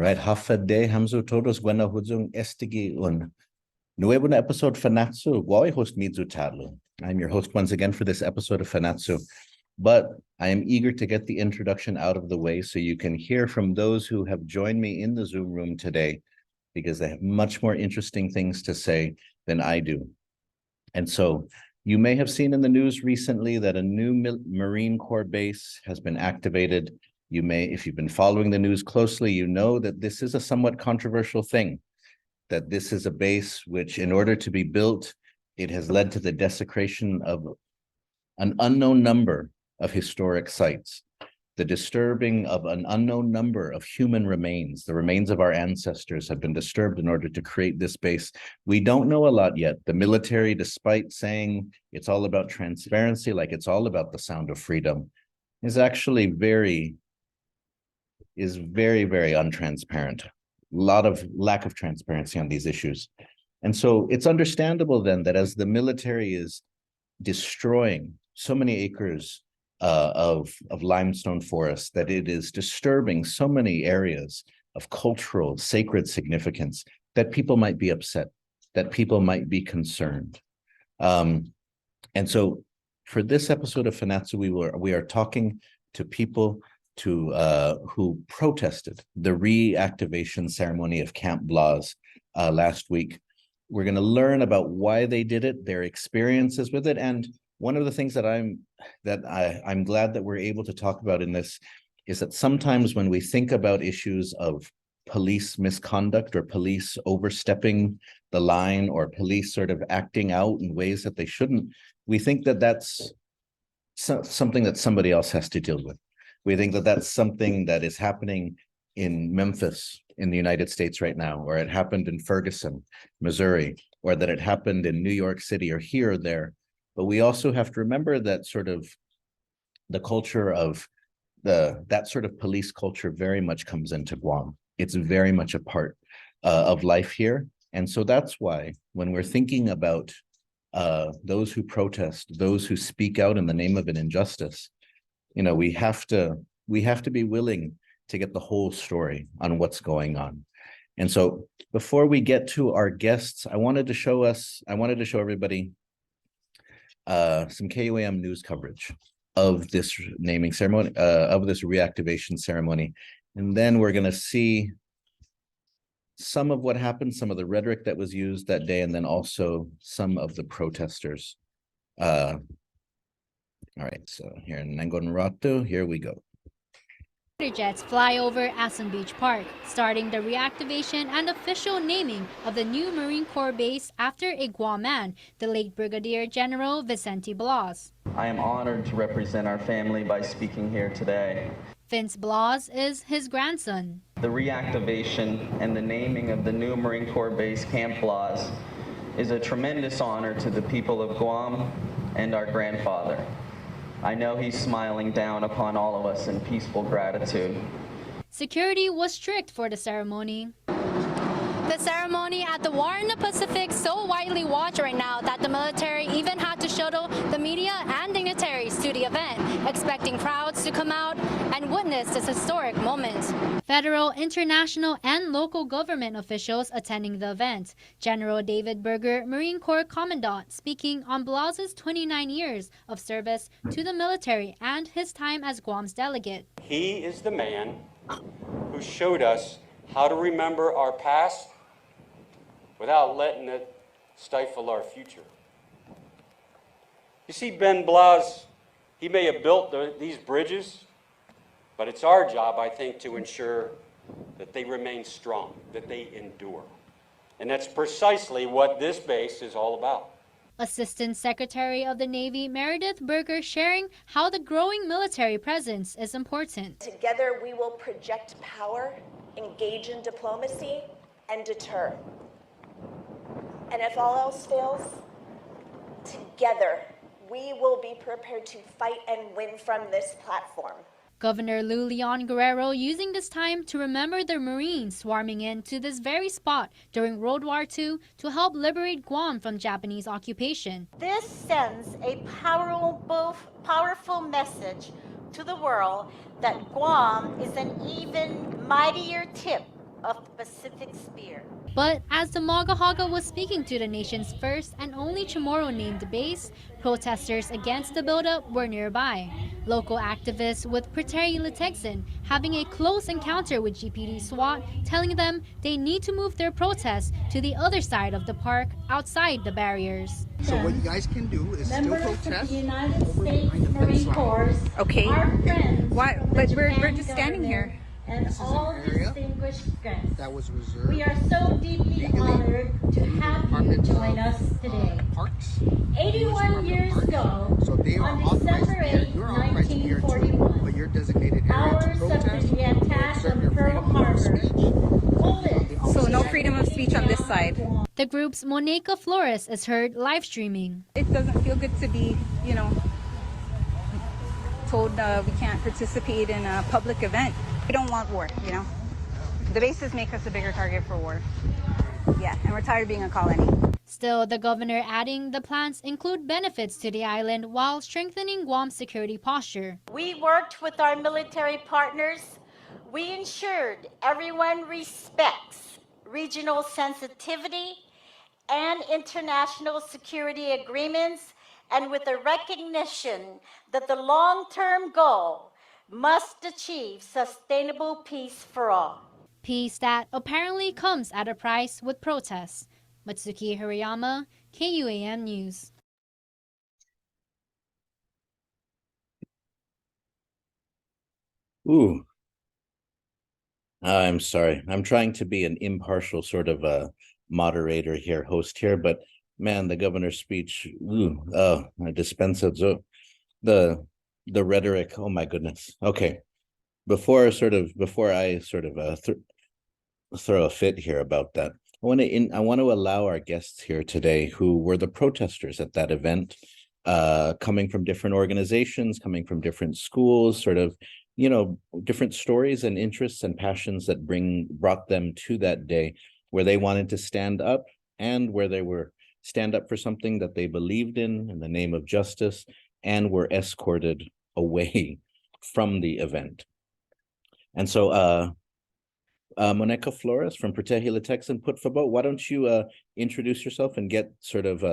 right, Hafade Hamzu Todos Gwena Huzung Estigi un Nuevo na episode Fanachu. Why host Midzu Tadlu. I'm your host once again for this episode of Fanachu. But I am eager to get the introduction out of the way so you can hear from those who have joined me in the Zoom room today, because they have much more interesting things to say than I do. And so you may have seen in the news recently that a new Marine Corps base has been activated. You may, if you've been following the news closely, you know that this is a somewhat controversial thing, that this is a base which, in order to be built, it has led to the desecration of an unknown number of historic sites, the disturbing of an unknown number of human remains. The remains of our ancestors have been disturbed in order to create this base. We don't know a lot yet. The military, despite saying it's all about transparency, like it's all about the sound of freedom, is actually very, very untransparent. A lot of lack of transparency on these issues. And so it's understandable then that as the military is destroying so many acres of limestone forest, that it is disturbing so many areas of cultural, sacred significance, that people might be upset, that people might be concerned. And so for this episode of Fanachu, we are talking to people who protested the reactivation ceremony of Camp Blaz last week. We're going to learn about why they did it, their experiences with it, and one of the things that I'm glad that we're able to talk about in this is that sometimes when we think about issues of police misconduct or police overstepping the line or police sort of acting out in ways that they shouldn't, we think that that's something that somebody else has to deal with. We think that that's something that is happening in Memphis in the United States right now, or it happened in Ferguson, Missouri, or that it happened in New York City or here or there. But we also have to remember that sort of the culture of that sort of police culture very much comes into Guam. It's very much a part of life here. And so that's why when we're thinking about those who protest, those who speak out in the name of an injustice, you know, we have to be willing to get the whole story on what's going on. And so before we get to our guests, I wanted to show everybody some KUAM news coverage of this naming ceremony, of this reactivation ceremony. And then we're going to see some of what happened, some of the rhetoric that was used that day, and then also some of the protesters. All right, so here in Nangon Ratu, here we go. Jets fly over Asan Beach Park, starting the reactivation and official naming of the new Marine Corps base after a Guam man, the late Brigadier General Vicente Blaz. I am honored to represent our family by speaking here today. Vince Blaz is his grandson. The reactivation and the naming of the new Marine Corps base Camp Blaz is a tremendous honor to the people of Guam and our grandfather. I know he's smiling down upon all of us in peaceful gratitude. Security was strict for the ceremony. The ceremony at the War in the Pacific so widely watched right now that the military even had to shuttle the media and dignitaries to the event, expecting crowds to come out and witness this historic moment. Federal, international, and local government officials attending the event. General David Berger, Marine Corps Commandant, speaking on Blaz's 29 years of service to the military and his time as Guam's delegate. He is the man who showed us how to remember our past without letting it stifle our future. You see, Ben Blaz, he may have built these bridges, but it's our job, I think, to ensure that they remain strong, that they endure. And that's precisely what this base is all about. Assistant Secretary of the Navy Meredith Berger sharing how the growing military presence is important. Together we will project power, engage in diplomacy, and deter. And if all else fails, together we will be prepared to fight and win from this platform. Governor Lou Leon Guerrero using this time to remember the Marines swarming into this very spot during World War II to help liberate Guam from Japanese occupation. This sends a powerful message to the world that Guam is an even mightier tip of the Pacific Sphere. But as the Magahaga was speaking to the nation's first and only Chamorro-named base, protesters against the buildup were nearby. Local activists with Prutehi Litekyan having a close encounter with GPD SWAT, telling them they need to move their protests to the other side of the park, outside the barriers. So what you guys can do is still protest the United over States behind the Marine fence line. Corps. Okay. Our friends, Why? from the But we're Japan just standing here. government And This is all an area distinguished guests. that was reserved. We are so deeply legally honored to through the have you Department join of, us today. Parks. 81 years ago, So they are on authorized December to be here. 8, You're authorized to be here too, 1941, but your designated area hours to after protest the attack exert on your Pearl freedom of Harbor, speech. So no freedom of speech on this side. The group's Monaeka Flores is heard live streaming. It doesn't feel good to be, told we can't participate in a public event. We don't want war, The bases make us a bigger target for war. Yeah, and we're tired of being a colony. Still, the governor adding the plans include benefits to the island while strengthening Guam's security posture. We worked with our military partners. We ensured everyone respects regional sensitivity and international security agreements, and with a recognition that the long-term goal must achieve sustainable peace for all. Peace that apparently comes at a price with protests. Matsuki Hirayama, KUAM News. Ooh, I'm sorry. I'm trying to be an impartial sort of a moderator here, host here, but man, the governor's speech, I dispense it. So the rhetoric, oh my goodness. Okay. Before I sort of throw a fit here about that, I want to allow our guests here today who were the protesters at that event, coming from different organizations, coming from different schools, sort of, different stories and interests and passions that brought them to that day where they wanted to stand up and where they were stand up for something that they believed in the name of justice, and were escorted away from the event. And so Monaeka Flores from Prutehi Litekyan put for both. Why don't you introduce yourself and get sort of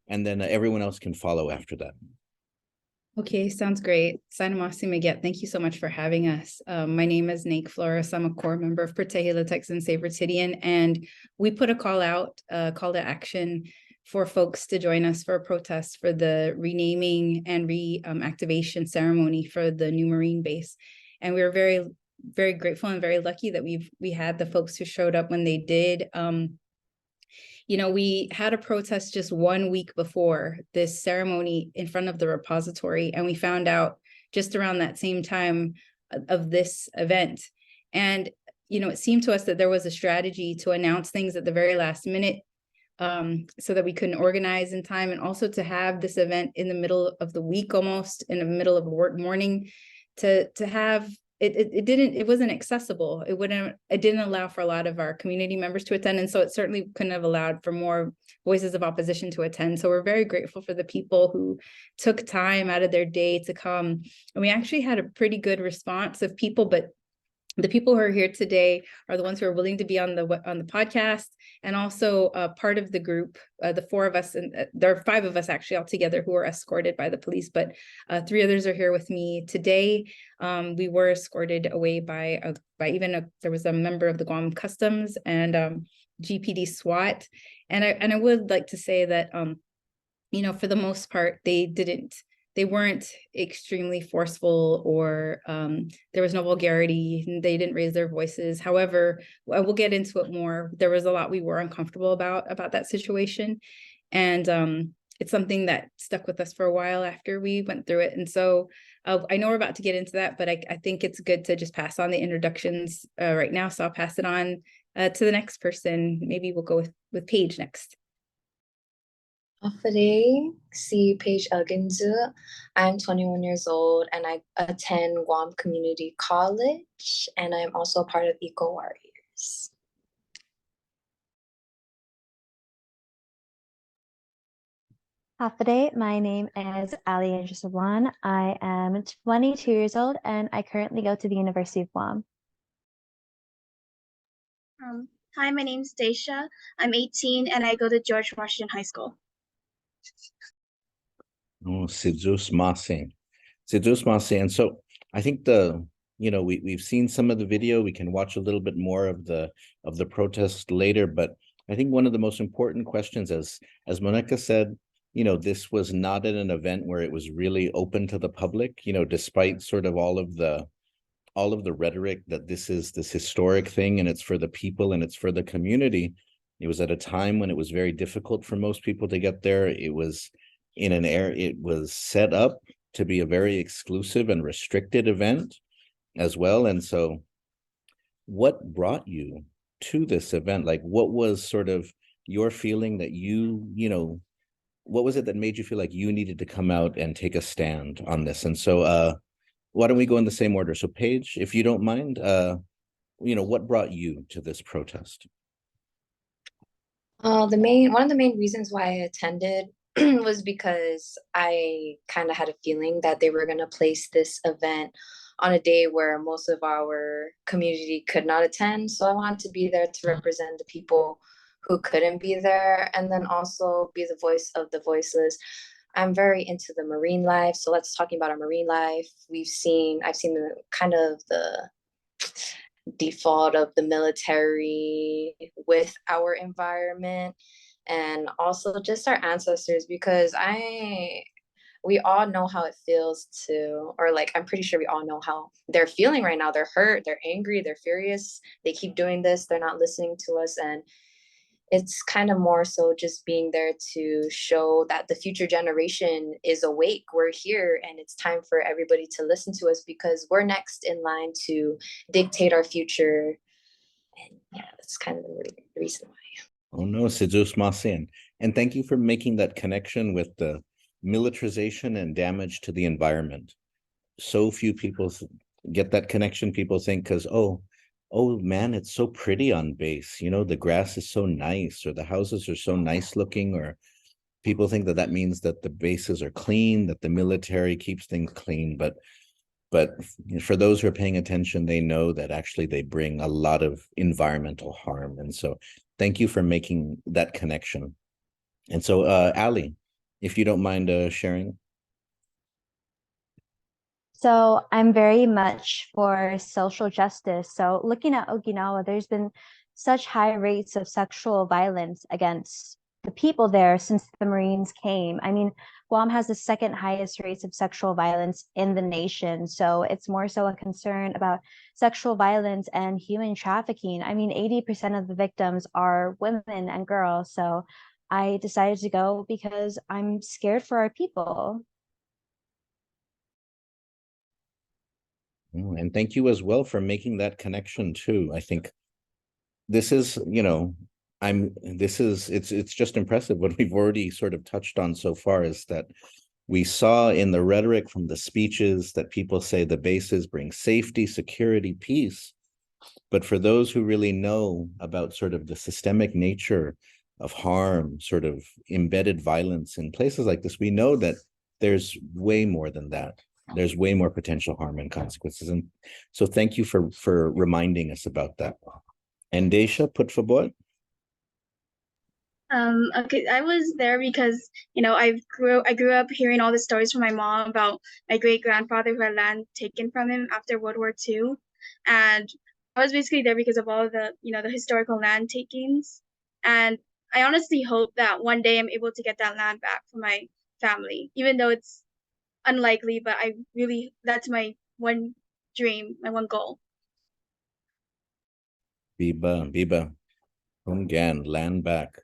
and then everyone else can follow after that. Okay, sounds great. Sanamasi Maget, thank you so much for having us. My name is Monaeka Flores. I'm a core member of Prutehi Litekyan Save Rutidian, and we put a call to action for folks to join us for a protest for the renaming and reactivation ceremony for the new Marine base. And we were very, very grateful and very lucky that we had the folks who showed up when they did. We had a protest just 1 week before this ceremony in front of the repository, and we found out just around that same time of this event. And, it seemed to us that there was a strategy to announce things at the very last minute, so that we couldn't organize in time, and also to have this event in the middle of the week, almost in the middle of a work morning, to have it wasn't accessible. It didn't allow for a lot of our community members to attend. And so it certainly couldn't have allowed for more voices of opposition to attend. So we're very grateful for the people who took time out of their day to come. And we actually had a pretty good response of people, but the people who are here today are the ones who are willing to be on the podcast, and also part of the group, the four of us, and there are five of us actually altogether who are escorted by the police, but three others are here with me today. We were escorted away by there was a member of the Guam Customs and GPD SWAT, and I would like to say that for the most part they weren't extremely forceful, or there was no vulgarity. They didn't raise their voices. However, we'll get into it more. There was a lot we were uncomfortable about that situation. And it's something that stuck with us for a while after we went through it. And so I know we're about to get into that, but I think it's good to just pass on the introductions right now. So I'll pass it on to the next person. Maybe we'll go with Paige next. Afade, si Paige Aguon. I'm 21 years old and I attend Guam Community College, and I'm also a part of Eco Warriors. Afade, my name is Sablan. I am 22 years old and I currently go to the University of Guam. Hi, my name's Daesha. I'm 18 and I go to George Washington High School. Oh, Sidzus Masi. And so I think we've seen some of the video. We can watch a little bit more of the protest later, but I think one of the most important questions, as Monaeka said, this was not at an event where it was really open to the public, despite sort of all of the rhetoric that this is this historic thing and it's for the people and it's for the community. It was at a time when it was very difficult for most people to get there. It was it was set up to be a very exclusive and restricted event as well. And so what brought you to this event? Like, what was sort of your feeling that what was it that made you feel like you needed to come out and take a stand on this? And so why don't we go in the same order? So Paige, if you don't mind, what brought you to this protest? One of the main reasons why I attended was because I kind of had a feeling that they were going to place this event on a day where most of our community could not attend. So I wanted to be there to represent the people who couldn't be there, and then also be the voice of the voiceless. I'm very into the marine life, so let's talking about our marine life. I've seen the kind of the default of the military with our environment, and also just our ancestors, because we all know how it feels to, or like, I'm pretty sure we all know how they're feeling right now. They're hurt, they're angry, they're furious. They keep doing this, they're not listening to us. And it's kind of more so just being there to show that the future generation is awake. We're here and it's time for everybody to listen to us, because we're next in line to dictate our future. And yeah, that's kind of the reason why. Oh no, Sidzus Masin. And thank you for making that connection with the militarization and damage to the environment. So few people get that connection. People think because, oh man, it's so pretty on base. The grass is so nice, or the houses are so nice looking, or people think that means that the bases are clean, that the military keeps things clean. But for those who are paying attention, they know that actually they bring a lot of environmental harm. And so thank you for making that connection. And so, Ali, if you don't mind sharing. So I'm very much for social justice. So looking at Okinawa, there's been such high rates of sexual violence against the people there since the Marines came. I mean, Guam has the second highest rates of sexual violence in the nation. So it's more so a concern about sexual violence and human trafficking. I mean, 80% of the victims are women and girls. So I decided to go because I'm scared for our people. And thank you as well for making that connection too. I think this is, it's just impressive what we've already sort of touched on so far, is that we saw in the rhetoric from the speeches that people say the bases bring safety, security, peace. But for those who really know about sort of the systemic nature of harm, sort of embedded violence in places like this, we know that there's way more than that. There's way more potential harm and consequences. And so thank you for reminding us about that. And Daesha, por favor. Okay, I was there because, I grew up hearing all the stories from my mom about my great-grandfather who had land taken from him after World War II. And I was basically there because of all of the, the historical land takings. And I honestly hope that one day I'm able to get that land back for my family, even though it's unlikely, but that's my one dream, my one goal. Biba, Hungan, land back.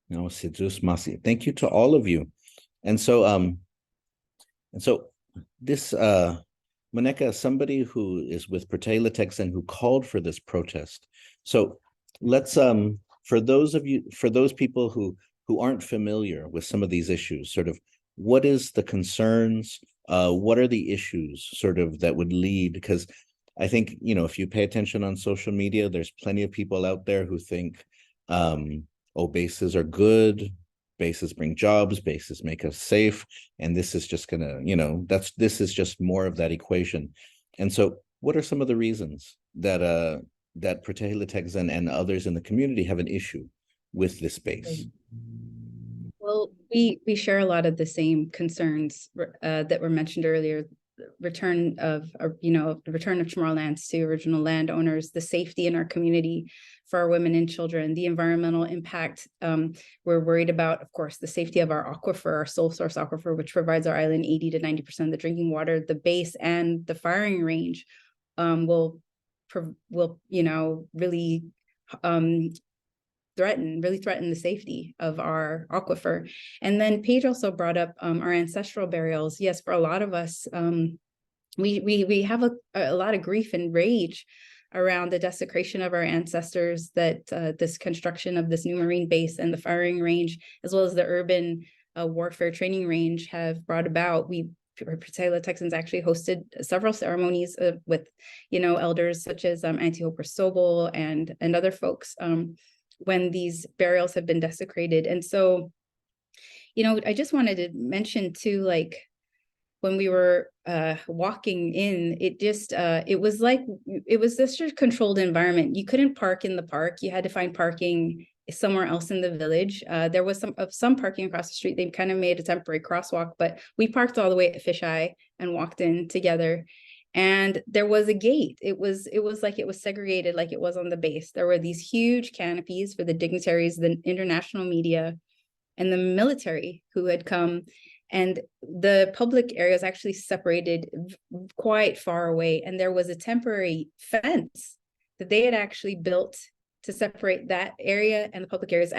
No, Sidzus Masi. Thank you to all of you. And so this Monaeka, somebody who is with Prutehi Litekyan who called for this protest. So let's for those people who aren't familiar with some of these issues, sort of what is the concerns, what are the issues sort of that would lead? Because I think, if you pay attention on social media, there's plenty of people out there who think, bases are good, bases bring jobs, bases make us safe, and this is just gonna, this is just more of that equation. And so what are some of the reasons that that Prutehi, Litekyan, and others in the community have an issue with this base. Well, we share a lot of the same concerns that were mentioned earlier. Return of the return of Chamorro lands to original landowners, the safety in our community for our women and children, the environmental impact. We're worried about, of course, the safety of our aquifer, our sole source aquifer, which provides our island 80 to 90% of the drinking water. The base and the firing range will really threaten the safety of our aquifer. And then Paige also brought up our ancestral burials. Yes, for a lot of us, we have a lot of grief and rage around the desecration of our ancestors that this construction of this new Marine base and the firing range, as well as the urban warfare training range, have brought about. Prutehi Texans actually hosted several ceremonies with, elders such as Auntie Hope Sobel and other folks when these burials have been desecrated. And so, I just wanted to mention too, like when we were walking in, it was this controlled environment. You couldn't park in the park. You had to find parking somewhere else in the village. There was some parking across the street. They kind of made a temporary crosswalk, but we parked all the way at Fisheye and walked in together. And there was a gate. It was like it was segregated, like it was on the base. There were these huge canopies for the dignitaries, the international media, and the military who had come. And the public area was actually separated quite far away. And there was a temporary fence that they had actually built to separate that area and the public areas. It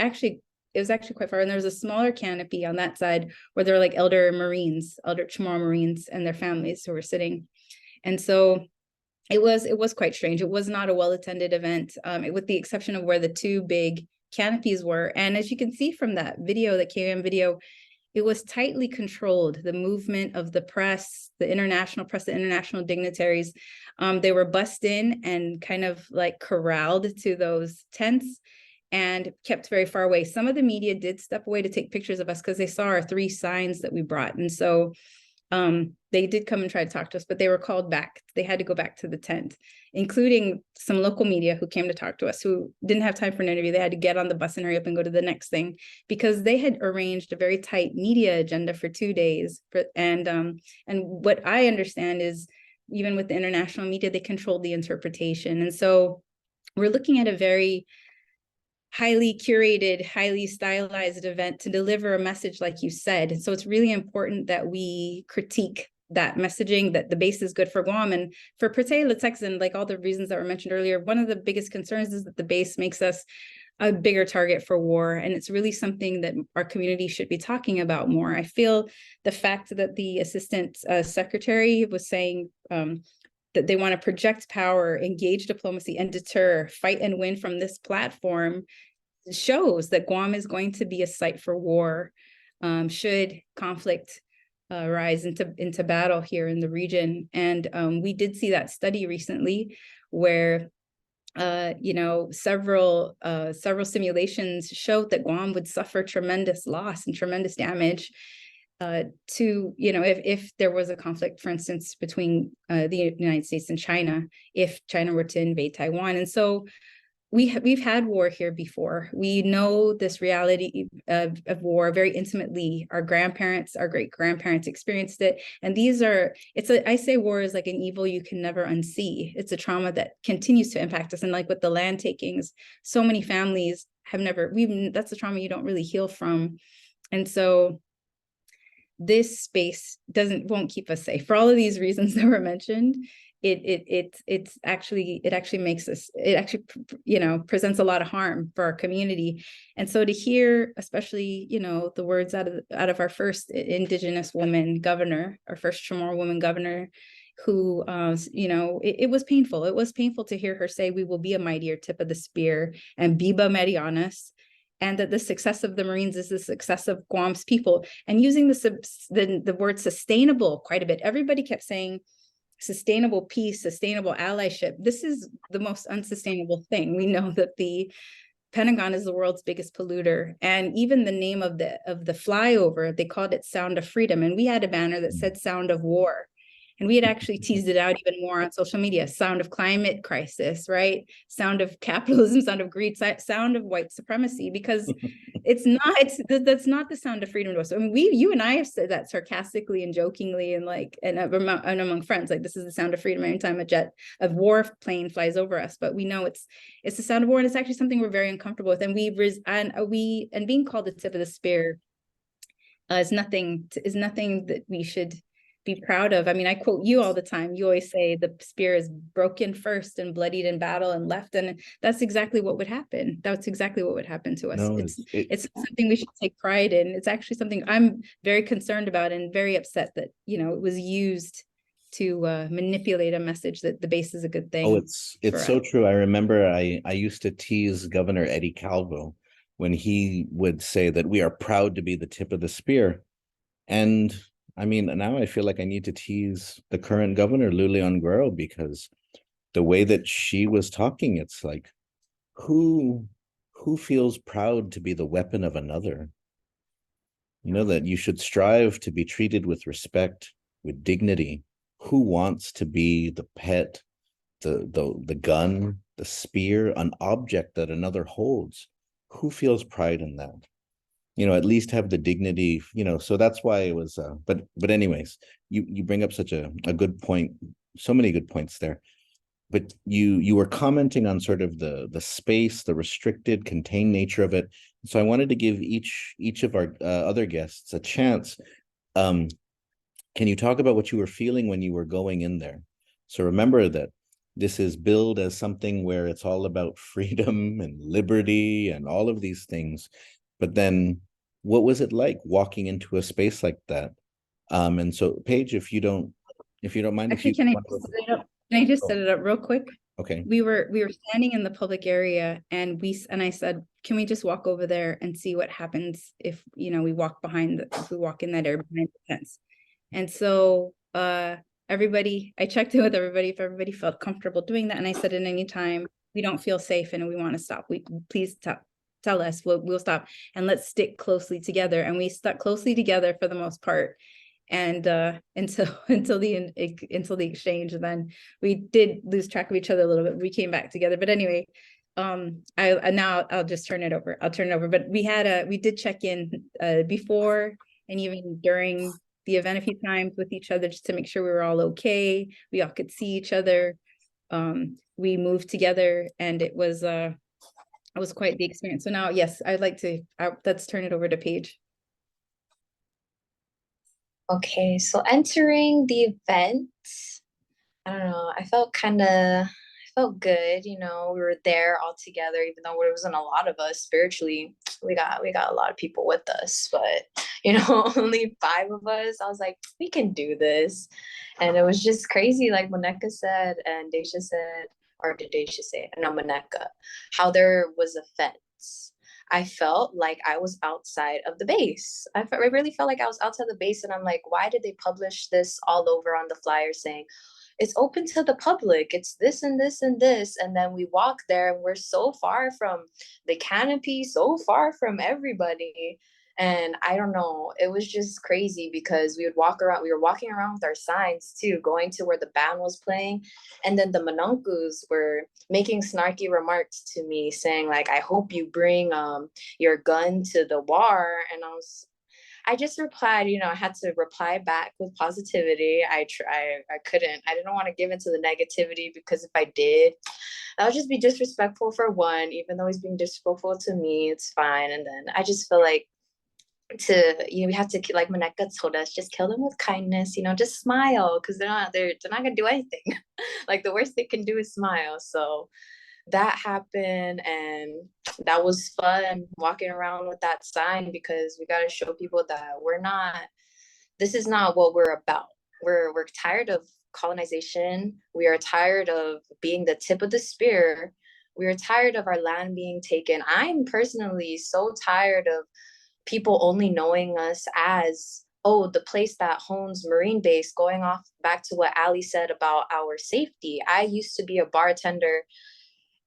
was actually quite far. And there was a smaller canopy on that side where there were like elder Chamorro Marines and their families who were sitting. And so it was quite strange. It was not a well-attended event, with the exception of where the two big canopies were. And as you can see from that video, the KOM video, it was tightly controlled. The movement of the press, the international press, the international dignitaries, they were bussed in and kind of like corralled to those tents and kept very far away. Some of the media did step away to take pictures of us because they saw our 3 signs that we brought. And so they did come and try to talk to us, but they were called back. They had to go back to the tent, including some local media who came to talk to us, who didn't have time for an interview. They had to get on the bus and hurry up and go to the next thing because they had arranged a very tight media agenda for 2 days. And what I understand is even with the international media, they controlled the interpretation. And so we're looking at a very highly curated, highly stylized event to deliver a message, like you said. And so it's really important that we critique that messaging, that the base is good for Guam. And for Prutehi, Litekyan, like all the reasons that were mentioned earlier, one of the biggest concerns is that the base makes us a bigger target for war. And it's really something that our community should be talking about more. I feel the fact that the assistant secretary was saying that they want to project power, engage diplomacy, and deter, fight and win from this platform shows that Guam is going to be a site for war should conflict rise into battle here in the region. And we did see that study recently where several simulations showed that Guam would suffer tremendous loss and tremendous damage if there was a conflict, for instance, between the United States and China, if China were to invade Taiwan. And so we've had war here before. We know this reality of war very intimately. Our grandparents, our great grandparents experienced it. And I say war is like an evil you can never unsee. It's a trauma that continues to impact us. And like with the land takings, so many families that's a trauma you don't really heal from. And so this space won't keep us safe for all of these reasons that were mentioned. It actually presents a lot of harm for our community. And so to hear, especially, the words out of our first Indigenous woman governor, our first Chamorro woman governor, who, it was painful. It was painful to hear her say, "We will be a mightier tip of the spear and Biba Marianas," and that the success of the Marines is the success of Guam's people. And using the word sustainable quite a bit. Everybody kept saying sustainable peace, sustainable allyship. This is the most unsustainable thing. We know that the Pentagon is the world's biggest polluter. And even the name of the flyover, they called it Sound of Freedom. And we had a banner that said Sound of War. And we had actually teased it out even more on social media. Sound of climate crisis, right? Sound of capitalism, sound of greed, sound of white supremacy, because that's not the sound of freedom to us. I mean, you and I have said that sarcastically and jokingly and among friends, like, this is the sound of freedom every time a war plane flies over us. But we know it's the sound of war, and it's actually something we're very uncomfortable with. And and being called the tip of the spear is nothing that we should be proud of. I mean, I quote you all the time. You always say the spear is broken first and bloodied in battle and left. And that's exactly what would happen. That's exactly what would happen to us. No, it's something we should take pride in. It's actually something I'm very concerned about and very upset that, it was used to manipulate a message that the base is a good thing. Oh, it's so true. I remember I used to tease Governor Eddie Calvo when he would say that we are proud to be the tip of the spear. And I mean, now I feel like I need to tease the current governor, Lulian Guerrero, because the way that she was talking, it's like, who feels proud to be the weapon of another? That you should strive to be treated with respect, with dignity. Who wants to be the pet, the gun, the spear, an object that another holds? Who feels pride in that? At least have the dignity, so that's why it was, but anyways, you bring up such a good point, so many good points there. But you were commenting on sort of the space, the restricted, contained nature of it. So I wanted to give each of our other guests a chance. Can you talk about what you were feeling when you were going in there? So remember that this is billed as something where it's all about freedom and liberty and all of these things. But then what was it like walking into a space like that? And so Paige, if you don't mind, actually, can I just set it up real quick? Okay. We were standing in the public area, and I said, can we just walk over there and see what happens if we walk in that area behind the fence? And so everybody, I checked in with everybody if everybody felt comfortable doing that. And I said, at any time we don't feel safe and we want to stop, please stop. Tell us, we'll stop, and let's stick closely together. And we stuck closely together for the most part, and until the exchange. And then we did lose track of each other a little bit. We came back together, but anyway, I'll just turn it over. But we did check in before and even during the event a few times with each other, just to make sure we were all okay. We all could see each other. We moved together, and it was quite the experience. So now, yes, let's turn it over to Paige. Okay, so entering the event, I don't know, I felt good, we were there all together, even though there wasn't a lot of us spiritually. We got a lot of people with us, but only 5 of us. I was like, we can do this. And it was just crazy, like Monaeka said, and Daesha said, or did Daesha say, no, Monaeka, how there was a fence. I felt like I was outside of the base. I really felt like I was outside the base, and I'm like, why did they publish this all over on the flyer saying, it's open to the public, it's this and this and this, and then we walk there and we're so far from the canopy, so far from everybody. And I don't know, it was just crazy because we were walking around with our signs too, going to where the band was playing. And then the Manunkus were making snarky remarks to me saying like, I hope you bring your gun to the war. And I just replied, I had to reply back with positivity. I didn't want to give into the negativity, because if I did, that would just be disrespectful for one, even though he's being disrespectful to me, it's fine. And then I just feel like we have to, like Monaeka told us, just kill them with kindness, just smile, because they're not gonna do anything. Like the worst they can do is smile. So that happened, and that was fun, walking around with that sign, because we got to show people that this is not what we're about. We're tired of colonization. We are tired of being the tip of the spear. We are tired of our land being taken. I'm personally so tired of people only knowing us as, the place that Hones Marine Base, going off back to what Ali said about our safety. I used to be a bartender,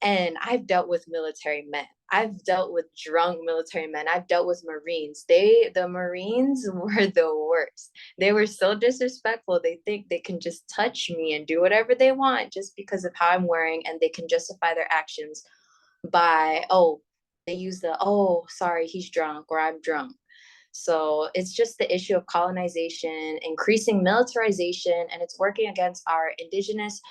and I've dealt with military men. I've dealt with drunk military men. I've dealt with Marines. The Marines were the worst. They were so disrespectful. They think they can just touch me and do whatever they want just because of how I'm wearing, and they can justify their actions by, oh, they use the, oh, sorry, he's drunk or I'm drunk. So it's just the issue of colonization, increasing militarization, and it's working against our indigenous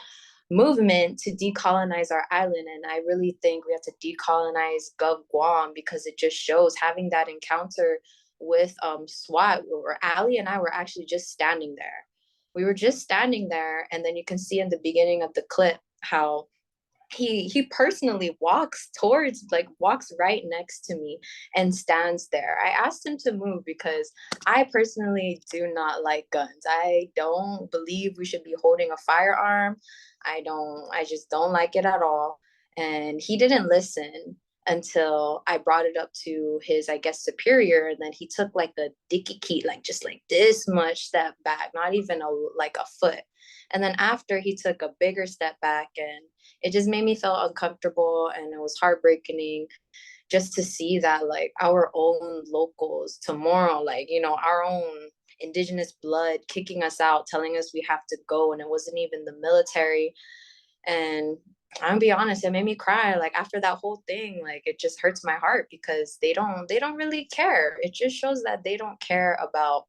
movement to decolonize our island. And I really think we have to decolonize Guam, because it just shows, having that encounter with SWAT, where Ali and I were actually just standing there. We were just standing there, and then you can see in the beginning of the clip how he personally walks right next to me and stands there. I asked him to move because I personally do not like guns. I don't believe we should be holding a firearm. I just don't like it at all. And he didn't listen until I brought it up to his, I guess, superior. And then he took like a dicky key, like just like this much step back, not even a foot. And then after, he took a bigger step back, and it just made me feel uncomfortable, and it was heartbreaking just to see that, like, our own locals tomorrow, like, you know, our own indigenous blood kicking us out, telling us we have to go, and it wasn't even the military. And I'm gonna be honest, it made me cry. Like, after that whole thing, like, it just hurts my heart, because they don't really care. It just shows that they don't care about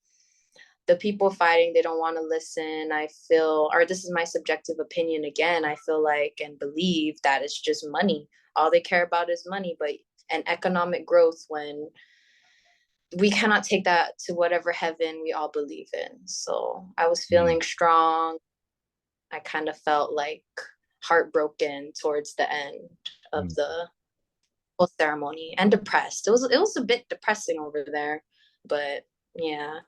the people fighting. They don't want to listen. I feel, or this is my subjective opinion again, I feel like and believe that it's just money. All they care about is money, and economic growth, when we cannot take that to whatever heaven we all believe in. So I was feeling strong. I kind of felt like heartbroken towards the end of the whole ceremony, and depressed. It was a bit depressing over there, but yeah.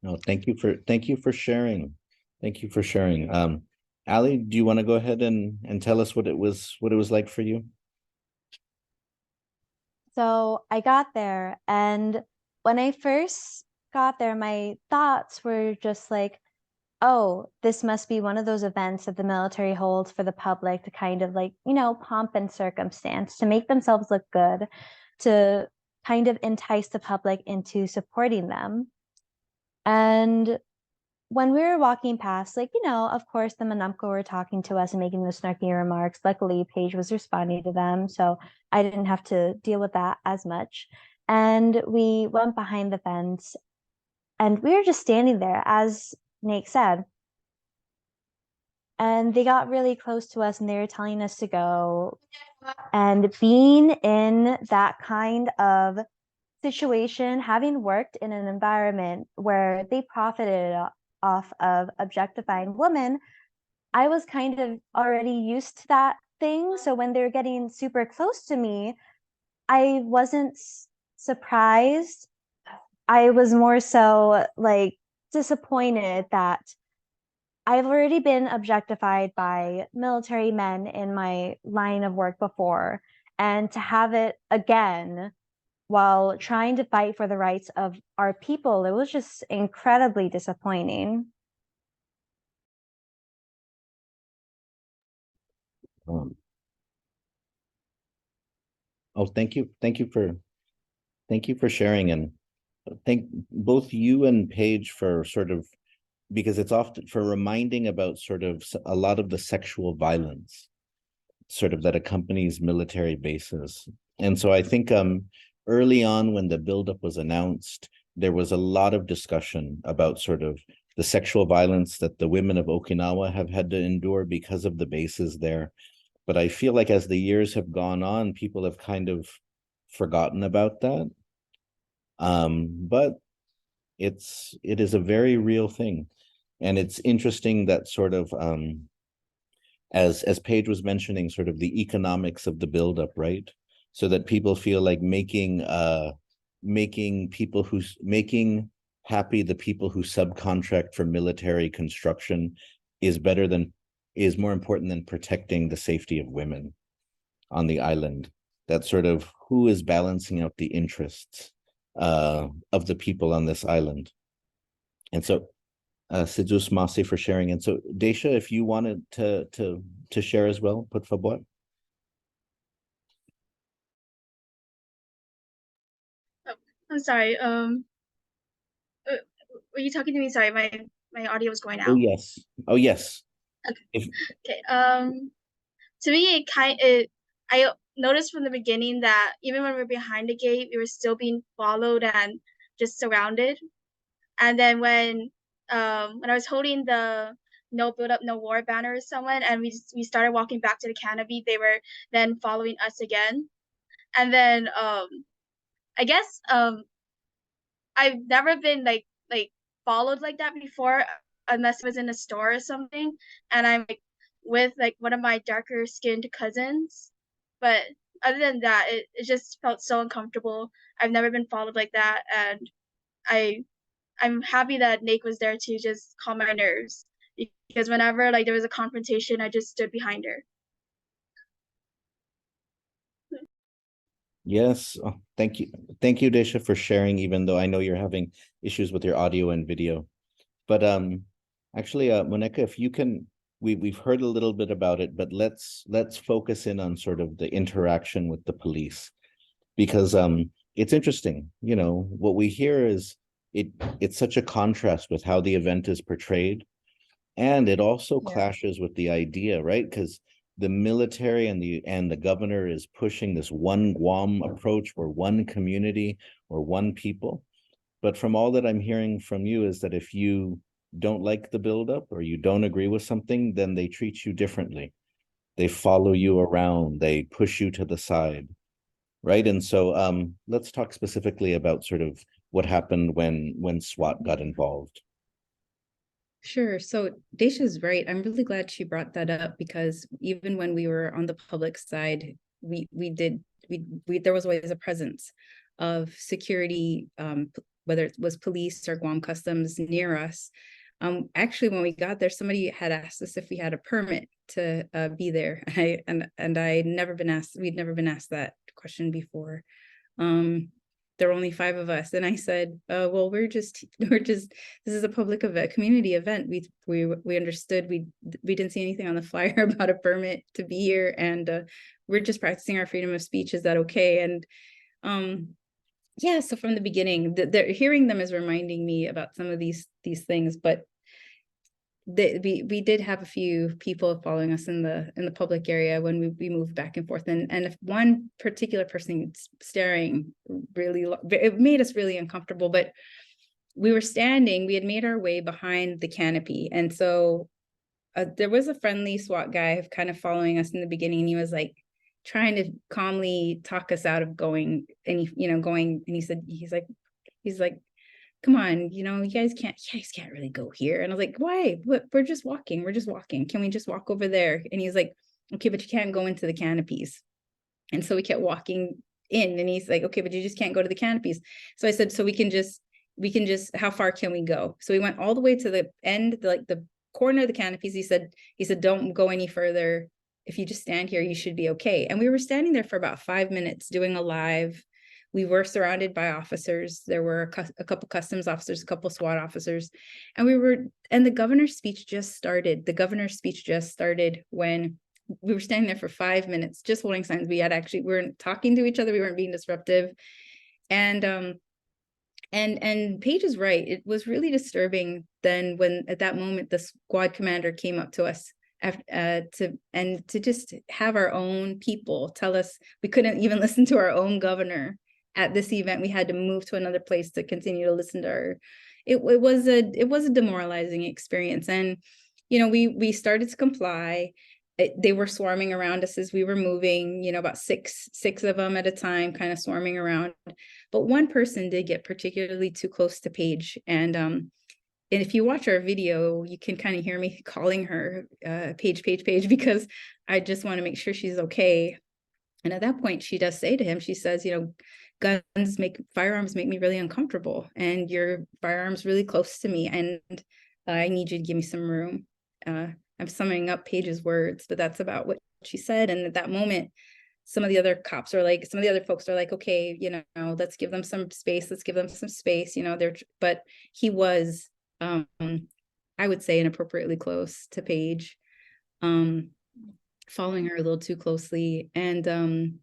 No, thank you for sharing. Thank you for sharing. Ali, do you want to go ahead and tell us what it was like for you? So I got there, and when I first got there, my thoughts were just like, oh, this must be one of those events that the military holds for the public to kind of, like, you know, pomp and circumstance, to make themselves look good, to kind of entice the public into supporting them. And when we were walking past, like, you know, of course, the Manamko were talking to us and making those snarky remarks. Luckily, Paige was responding to them, so I didn't have to deal with that as much. And we went behind the fence, and we were just standing there, as Nate said. And they got really close to us, and they were telling us to go. And being in that kind of situation, having worked in an environment where they profited off of objectifying women, I was kind of already used to that thing. So when they're getting super close to me, I wasn't surprised. I was more so like disappointed that I've already been objectified by military men in my line of work before, and to have it again while trying to fight for the rights of our people, it was just incredibly disappointing. Thank you for sharing, and thank both you and Paige for sort of, because it's often for reminding about sort of a lot of the sexual violence sort of that accompanies military bases. And so I think early on, when the buildup was announced, there was a lot of discussion about sort of the sexual violence that the women of Okinawa have had to endure because of the bases there. But I feel like as the years have gone on, people have kind of forgotten about that. But it is a very real thing. And it's interesting that sort of, as Paige was mentioning, sort of the economics of the buildup, right? So that people feel like making happy the people who subcontract for military construction is more important than protecting the safety of women on the island. That sort of who is balancing out the interests of the people on this island. And so Sidus Masi for sharing. And so Daesha, if you wanted to share as well, por favor. I'm sorry. Were you talking to me? Sorry, my audio was going Oh out. yes. Oh yes. Okay. If Okay. To me, I noticed from the beginning that even when we were behind the gate, we were still being followed and just surrounded. And then when I was holding the "No Buildup, No War" banner with someone, and we started walking back to the canopy, they were then following us again. And then I guess I've never been like followed like that before, unless it was in a store or something, and I'm like with like one of my darker skinned cousins. But other than that, it just felt so uncomfortable. I've never been followed like that, and I I'm happy that Nate was there to just calm my nerves, because whenever like there was a confrontation, I just stood behind her. yes, oh, thank you. Thank you, Daesha, for sharing, even though I know you're having issues with your audio and video. But actually, Monaeka, if you can, we've heard a little bit about it, but let's focus in on sort of the interaction with the police, because it's interesting. You know, what we hear is it's such a contrast with how the event is portrayed, and it also Yeah. clashes with the idea, right? Because the military and the governor is pushing this one Guam approach, or one community, or one people. But from all that I'm hearing from you is that if you don't like the buildup, or you don't agree with something, then they treat you differently. They follow you around, they push you to the side, right? And so let's talk specifically about sort of what happened when SWAT got involved. Sure. So Daisha's right. I'm really glad she brought that up, because even when we were on the public side, we there was always a presence of security, whether it was police or Guam Customs near us. Actually, when we got there, somebody had asked us if we had a permit to be there. And I'd never been asked. We'd never been asked that question before. There were only 5 of us, and I said, well, we're just this is a public event, community event. We understood. We didn't see anything on the flyer about a permit to be here, and we're just practicing our freedom of speech. Is that okay? And yeah, so from the beginning, hearing them is reminding me about some of these things. But we did have a few people following us in the public area when we moved back and forth, and if one particular person staring really, it made us really uncomfortable. But we had made our way behind the canopy, and so there was a friendly SWAT guy kind of following us in the beginning, and he was like trying to calmly talk us out of going, and he's like, come on, you guys can't really go here. And I was like, why? We're just walking. Can we just walk over there? And he's like, okay, but you can't go into the canopies. And so we kept walking in, and he's like, okay, but you just can't go to the canopies. So I said, so we can just, how far can we go? So we went all the way to the end, like the corner of the canopies. He said, don't go any further. If you just stand here, you should be okay. And we were standing there for about 5 minutes doing a live. We were surrounded by officers. There were a couple customs officers, a couple SWAT officers, and the governor's speech just started. The governor's speech just started when we were standing there for 5 minutes, just holding signs. We weren't talking to each other. We weren't being disruptive. And Paige is right. It was really disturbing then when at that moment the squad commander came up to us to just have our own people tell us we couldn't even listen to our own governor at this event. We had to move to another place to continue to listen to her. It was a demoralizing experience. And we started to comply. They were swarming around us as we were moving, about six of them at a time, kind of swarming around. But one person did get particularly too close to Paige, and if you watch our video, you can kind of hear me calling her Paige, because I just want to make sure she's okay. And at that point, she does say to him, she says, firearms make me really uncomfortable, and your firearm's really close to me, and I need you to give me some room. I'm summing up Paige's words, but that's about what she said. And at that moment, some of the other folks are like, okay, let's give them some space. But he was, I would say, inappropriately close to Paige, following her a little too closely. And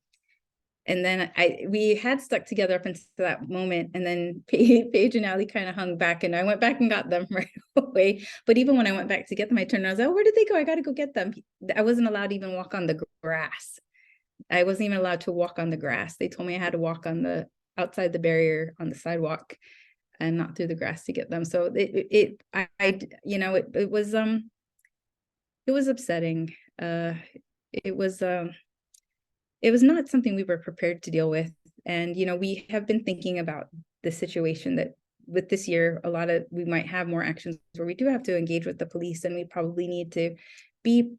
And then we had stuck together up until that moment, and then Paige and Ali kind of hung back, and I went back and got them right away. But even when I went back to get them, I turned around, I was like, oh, where did they go? I got to go get them. I wasn't allowed to even walk on the grass. I wasn't even allowed to walk on the grass. They told me I had to walk on the outside the barrier on the sidewalk and not through the grass to get them. So it was upsetting. It was not something we were prepared to deal with. And, we have been thinking about the situation that with this year, we might have more actions where we do have to engage with the police, and we probably need to be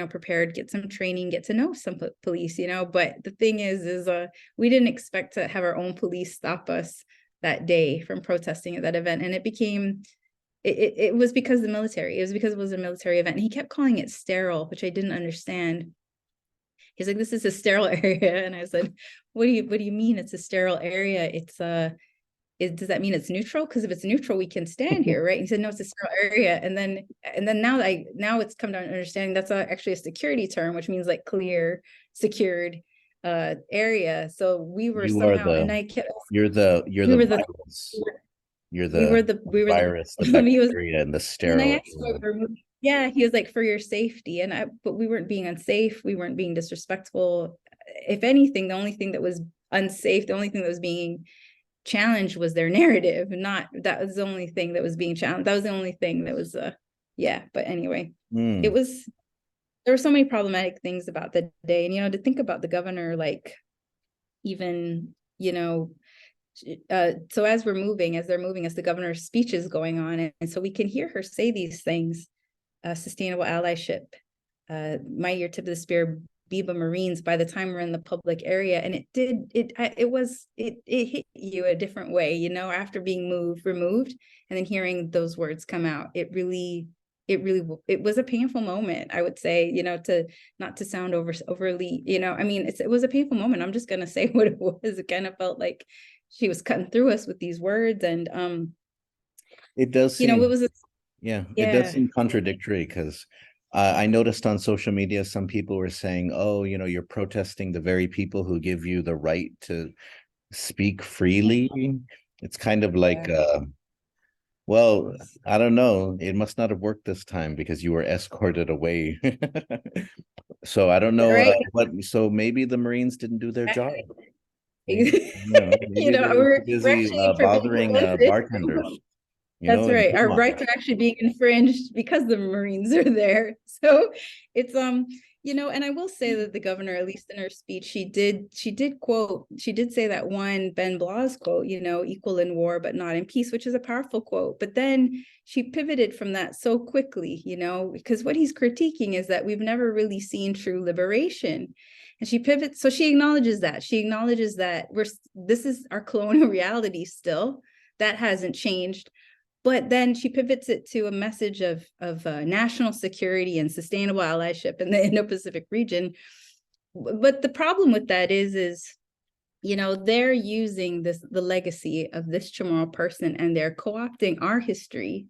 prepared, get some training, get to know some police, but the thing is we didn't expect to have our own police stop us that day from protesting at that event. And it was because of the military. It was because it was a military event. And he kept calling it sterile, which I didn't understand. He's like, this is a sterile area. And I said, what do you mean it's a sterile area? Does that mean it's neutral? Because if it's neutral, we can stand here, right? And he said, no, it's a sterile area. And then now it's come down to understanding that's actually a security term, which means like clear, secured area. So we were somehow, and I kept, you're the virus. You're the virus, the bacteria, and the sterile. And I asked yeah, he was like, for your safety. But we weren't being unsafe. We weren't being disrespectful. If anything, the only thing that was unsafe, the only thing that was being challenged was their narrative. That was the only thing that was being challenged. That was the only thing that was, but anyway, there were so many problematic things about the day. And, to think about the governor, like even, so as they're moving, as the governor's speech is going on, and so we can hear her say these things, sustainable allyship, mightier tip of the spear, Biba Marines, by the time we're in the public area. And it hit you a different way, after being removed, and then hearing those words come out. It was a painful moment, I would say, to not to sound overly, it was a painful moment. I'm just going to say what it was. It kind of felt like she was cutting through us with these words. And it does seem, it was it does seem contradictory, because I noticed on social media some people were saying, oh, you're protesting the very people who give you the right to speak freely. It's kind of like well, I don't know, it must not have worked this time because you were escorted away. So I don't know, right? So maybe the Marines didn't do their job. Maybe, maybe they were busy bothering bartenders. That's right. Our rights are actually being infringed because the Marines are there. So it's and I will say that the governor, at least in her speech, she did say that one Ben Blaz quote, equal in war but not in peace, which is a powerful quote. But then she pivoted from that so quickly, because what he's critiquing is that we've never really seen true liberation. And she pivots, so she acknowledges that. She acknowledges that this is our colonial reality still. That hasn't changed. But then she pivots it to a message of national security and sustainable allyship in the Indo-Pacific region. But the problem with that is they're using the legacy of this Chamorro person, and they're co-opting our history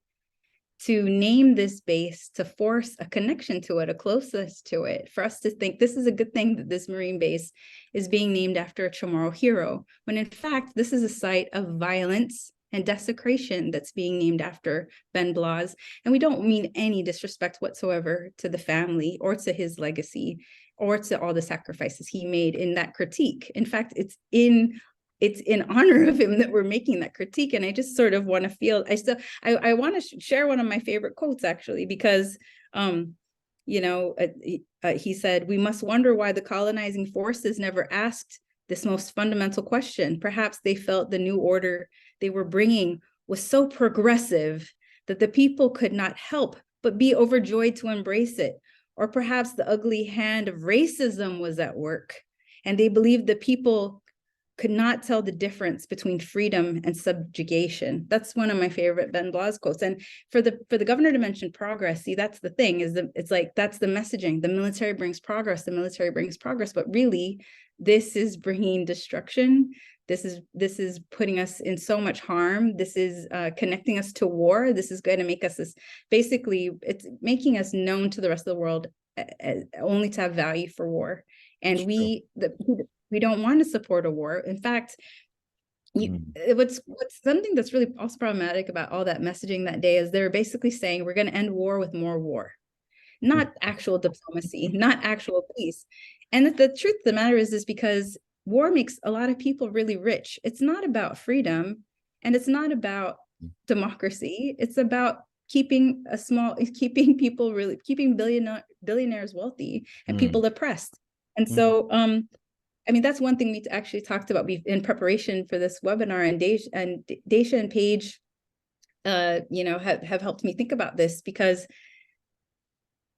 to name this base, to force a connection to it, a closeness to it, for us to think this is a good thing that this Marine base is being named after a Chamorro hero, when in fact, this is a site of violence and desecration that's being named after Ben Blaz. And we don't mean any disrespect whatsoever to the family or to his legacy or to all the sacrifices he made in that critique. In fact, it's in honor of him that we're making that critique. And I just sort of want to feel, I want to share one of my favorite quotes, actually, because, he said, we must wonder why the colonizing forces never asked this most fundamental question. Perhaps they felt the new order they were bringing was so progressive that the people could not help but be overjoyed to embrace it. Or perhaps the ugly hand of racism was at work, and they believed the people could not tell the difference between freedom and subjugation. That's one of my favorite Ben Blaz quotes. And for the governor to mention progress, see, that's the thing, it's like, that's the messaging. The military brings progress, but really, this is bringing destruction. This is putting us in so much harm. This is connecting us to war. This is going to make us basically, it's making us known to the rest of the world only to have value for war. And we don't want to support a war. In fact, what's something that's really also problematic about all that messaging that day is they're basically saying we're going to end war with more war, not actual diplomacy, not actual peace. And the truth of the matter is because war makes a lot of people really rich. It's not about freedom, and it's not about democracy. It's about keeping billionaires wealthy and people oppressed. And so I mean, that's one thing we actually talked about in preparation for this webinar, and Daesha and Paige, you know, have helped me think about this, because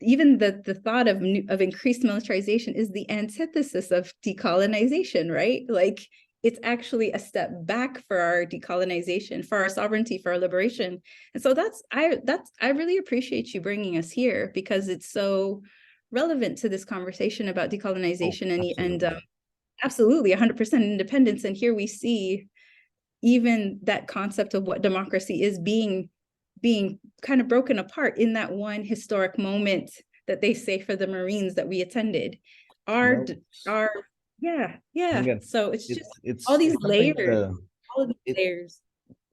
even the thought of increased militarization is the antithesis of decolonization, right? Like, it's actually a step back for our decolonization, for our sovereignty, for our liberation. And so I really appreciate you bringing us here, because it's so relevant to this conversation about decolonization absolutely 100% independence. And here we see even that concept of what democracy is being kind of broken apart in that one historic moment that they say for the Marines that we attended. So it's just all these layers,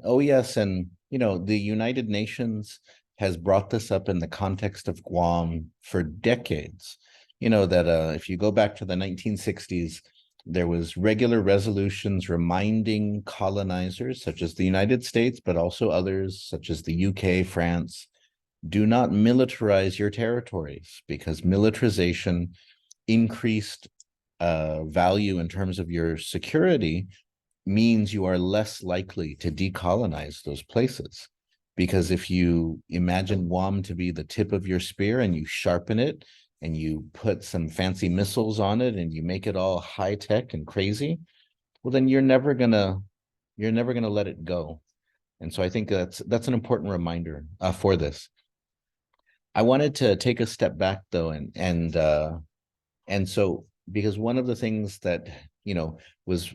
Oh, yes. And, you know, the United Nations has brought this up in the context of Guam for decades. You know, that if you go back to the 1960s, there was regular resolutions reminding colonizers, such as the United States, but also others, such as the UK, France, do not militarize your territories, because militarization increased value in terms of your security means you are less likely to decolonize those places. Because if you imagine Guam to be the tip of your spear and you sharpen it, and you put some fancy missiles on it, and you make it all high tech and crazy, well, then you're never gonna let it go. And so I think that's an important reminder for this. I wanted to take a step back though, and so, because one of the things that, you know, was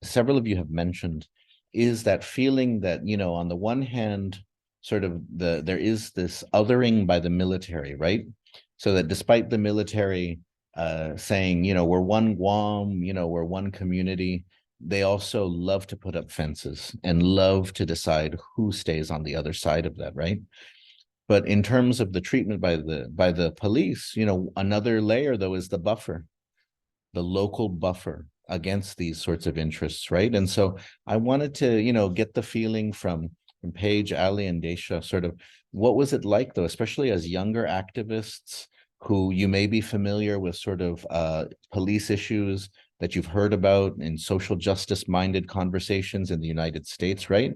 several of you have mentioned is that feeling that, you know, on the one hand, sort of there is this othering by the military, right? So that despite the military saying, you know, we're one Guam, you know, we're one community, they also love to put up fences and love to decide who stays on the other side of that, right? But in terms of the treatment by the police, you know, another layer though is the buffer, the local buffer against these sorts of interests, right? And so I wanted to, you know, get the feeling from Paige, Ali, and Daesha, sort of what was it like though, especially as younger activists who you may be familiar with sort of police issues that you've heard about in social justice minded conversations in the United States, right?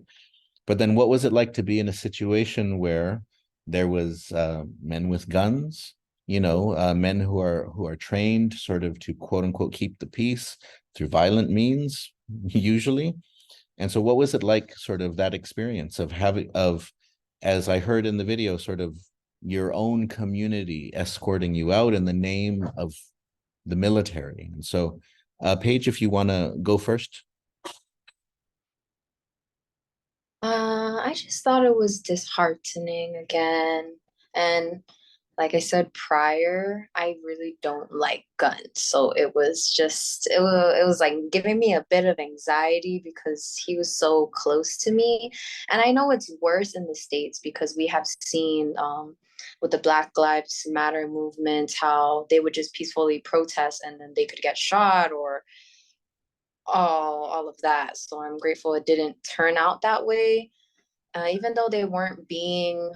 But then what was it like to be in a situation where there was men with guns, you know, men who are trained sort of to quote unquote keep the peace through violent means, usually. And so what was it like, sort of that experience of as I heard in the video, sort of your own community escorting you out in the name of the military? And so Paige, if you want to go first. I just thought it was disheartening again. And like I said prior, I really don't like guns. So it was like giving me a bit of anxiety because he was so close to me. And I know it's worse in the States because we have seen with the Black Lives Matter movement, how they would just peacefully protest and then they could get shot or all of that. So I'm grateful it didn't turn out that way. Even though they weren't being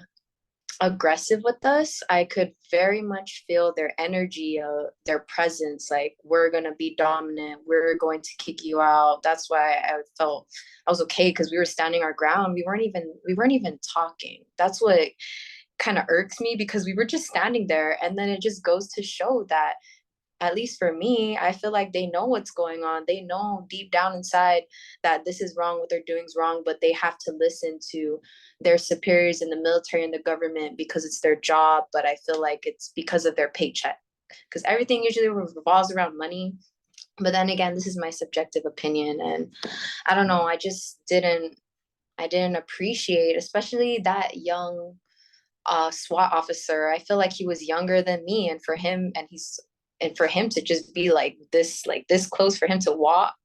aggressive with us, I could very much feel their energy, their presence, like we're gonna be dominant, we're going to kick you out. That's why I felt I was okay, because we were standing our ground. We weren't even talking. That's what kind of irks me, because we were just standing there. And then it just goes to show that, at least for me, I feel like they know what's going on. They know deep down inside that this is wrong, what they're doing is wrong, but they have to listen to their superiors in the military and the government because it's their job. But I feel like it's because of their paycheck, because everything usually revolves around money. But then again, this is my subjective opinion. And I don't know, I didn't appreciate, especially that young SWAT officer. I feel like he was younger than me, and for him, and he's and for him to just be like this close, for him to walk,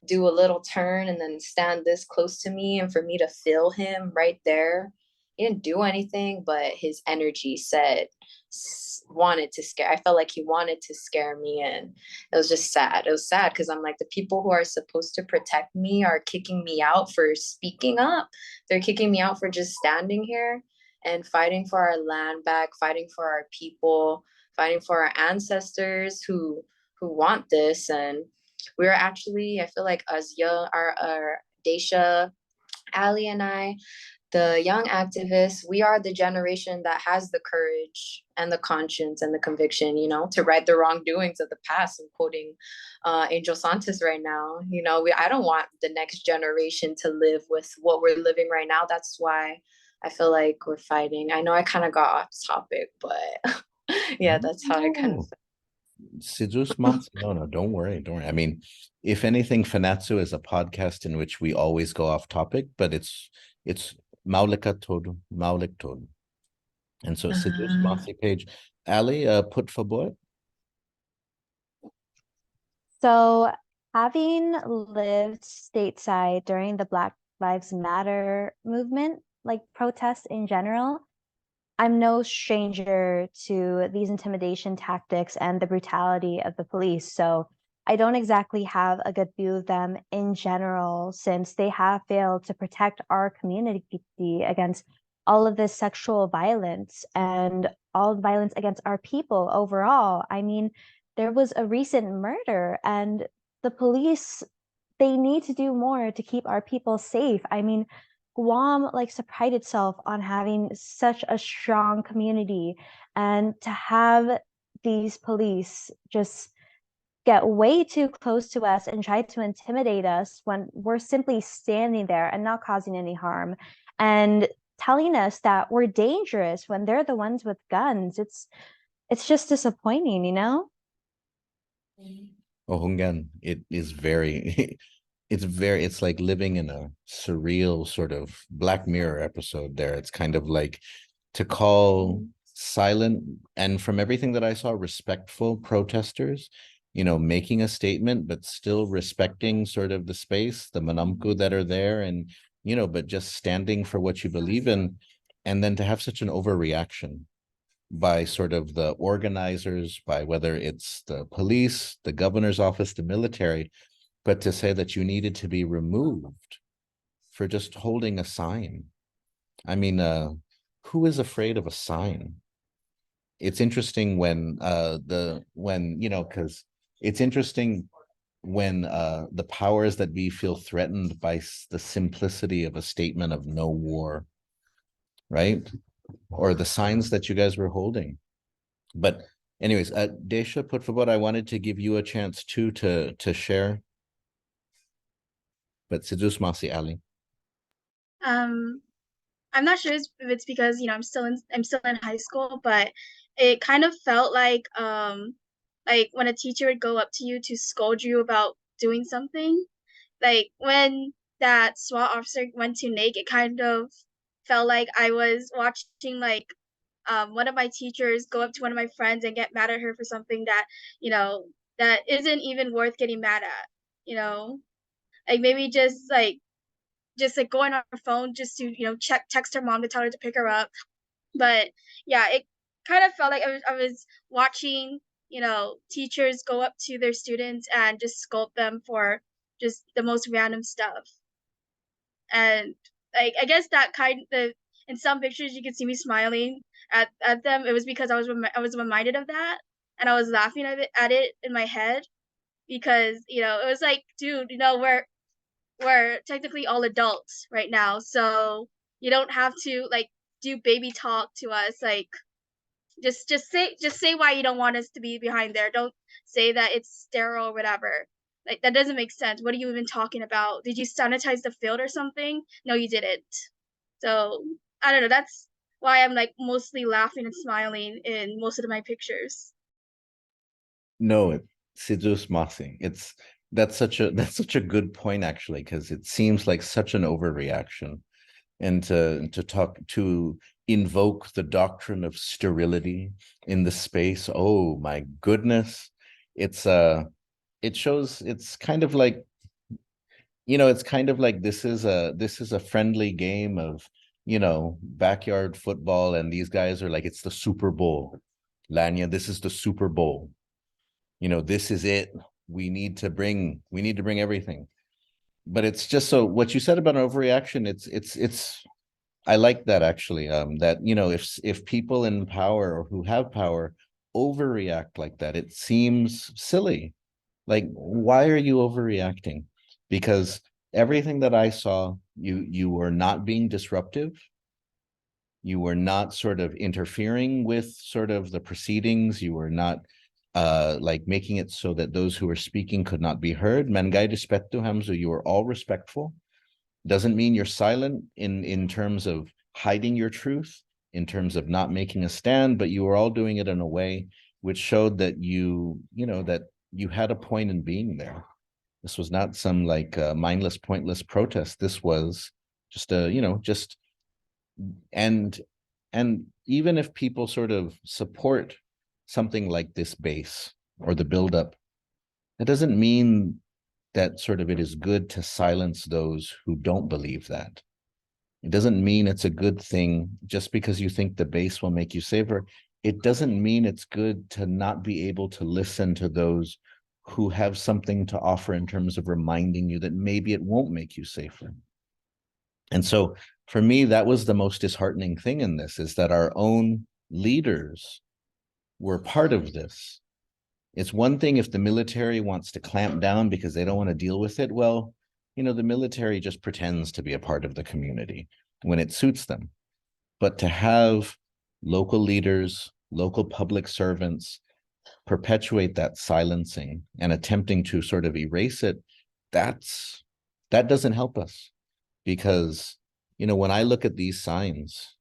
do a little turn, and then stand this close to me, and for me to feel him right there. He didn't do anything, but his energy wanted to scare. I felt like he wanted to scare me, and it was just sad. It was sad because I'm like, the people who are supposed to protect me are kicking me out for speaking up. They're kicking me out for just standing here and fighting for our land back, fighting for our people, fighting for our ancestors who want this. And we're actually, I feel like us young, our Daesha, Ali, and I, the young activists, we are the generation that has the courage and the conscience and the conviction, to right the wrongdoings of the past. I'm quoting Angel Santos right now. I don't want the next generation to live with what we're living right now. That's why I feel like we're fighting. I know I kind of got off topic, but yeah, that's how I kind of No, don't worry. I mean, if anything, Fanachu is a podcast in which we always go off topic, but it's Monaeka todo. And so Sidus Masi Paige. Ali, put for boy. So having lived stateside during the Black Lives Matter movement, like protests in general, I'm no stranger to these intimidation tactics and the brutality of the police. So I don't exactly have a good view of them in general, since they have failed to protect our community against all of this sexual violence and all the violence against our people overall. I mean, there was a recent murder, and the police, they need to do more to keep our people safe. I mean, Guam likes to pride itself on having such a strong community, and to have these police just get way too close to us and try to intimidate us when we're simply standing there and not causing any harm, and telling us that we're dangerous when they're the ones with guns. It's just disappointing, Oh, Hungan, it is very it's like living in a surreal sort of Black Mirror episode there. It's kind of like to call silent, and from everything that I saw, respectful protesters, making a statement, but still respecting sort of the space, the manamku that are there, and, but just standing for what you believe in. And then to have such an overreaction by sort of the organizers, by whether it's the police, the governor's office, the military, but to say that you needed to be removed for just holding a sign. I mean, who is afraid of a sign? It's interesting when because it's interesting when the powers that be feel threatened by the simplicity of a statement of no war, right? Or the signs that you guys were holding. But anyways, Daesha, put forward, I wanted to give you a chance too to share. But Sidus Masi Ali. I'm not sure if it's because I'm still in high school, but it kind of felt like when a teacher would go up to you to scold you about doing something, like when that SWAT officer went to Nate, it kind of felt like I was watching one of my teachers go up to one of my friends and get mad at her for something that that isn't even worth getting mad at, like maybe just going on her phone just to text her mom to tell her to pick her up. But yeah, it kind of felt like I was watching teachers go up to their students and just scold them for just the most random stuff. And I guess that in some pictures you could see me smiling at them. It was because I was reminded of that, and I was laughing at it in my head, because it was like, dude, we're technically all adults right now, so you don't have to do baby talk to us. Just say why you don't want us to be behind there. Don't say that it's sterile or whatever. That doesn't make sense. What are you even talking about? Did you sanitize the field or something? No, you didn't. So I don't know. That's why I'm mostly laughing and smiling in most of my pictures. No, Sidus Masi. That's such a good point, actually, because it seems like such an overreaction. And to talk to invoke the doctrine of sterility in the space. Oh my goodness. It shows, it's kind of like, it's kind of like this is a friendly game of, backyard football, and these guys are like, it's the Super Bowl. Lanya, this is the Super Bowl. This is it. We need to bring everything. But it's just, so what you said about an overreaction, it's I like that actually. That, if people in power or who have power overreact like that, it seems silly. Like, why are you overreacting? Because everything that I saw, you were not being disruptive. You were not sort of interfering with sort of the proceedings. You were not like making it so that those who were speaking could not be heard. Mangay respeto, Hamza, you were all respectful. Doesn't mean you're silent in terms of hiding your truth, in terms of not making a stand, but you were all doing it in a way which showed that that you had a point in being there. This was not some like mindless, pointless protest. This was just and even if people sort of support something like this base or the buildup, that doesn't mean that sort of it is good to silence those who don't believe that. It doesn't mean it's a good thing just because you think the base will make you safer. It doesn't mean it's good to not be able to listen to those who have something to offer in terms of reminding you that maybe it won't make you safer. And so for me, that was the most disheartening thing in this, is that our own leaders were part of this. It's one thing if the military wants to clamp down because they don't want to deal with it. Well, the military just pretends to be a part of the community when it suits them. But to have local leaders, local public servants perpetuate that silencing and attempting to sort of erase it, that doesn't help us. Because, when I look at these signs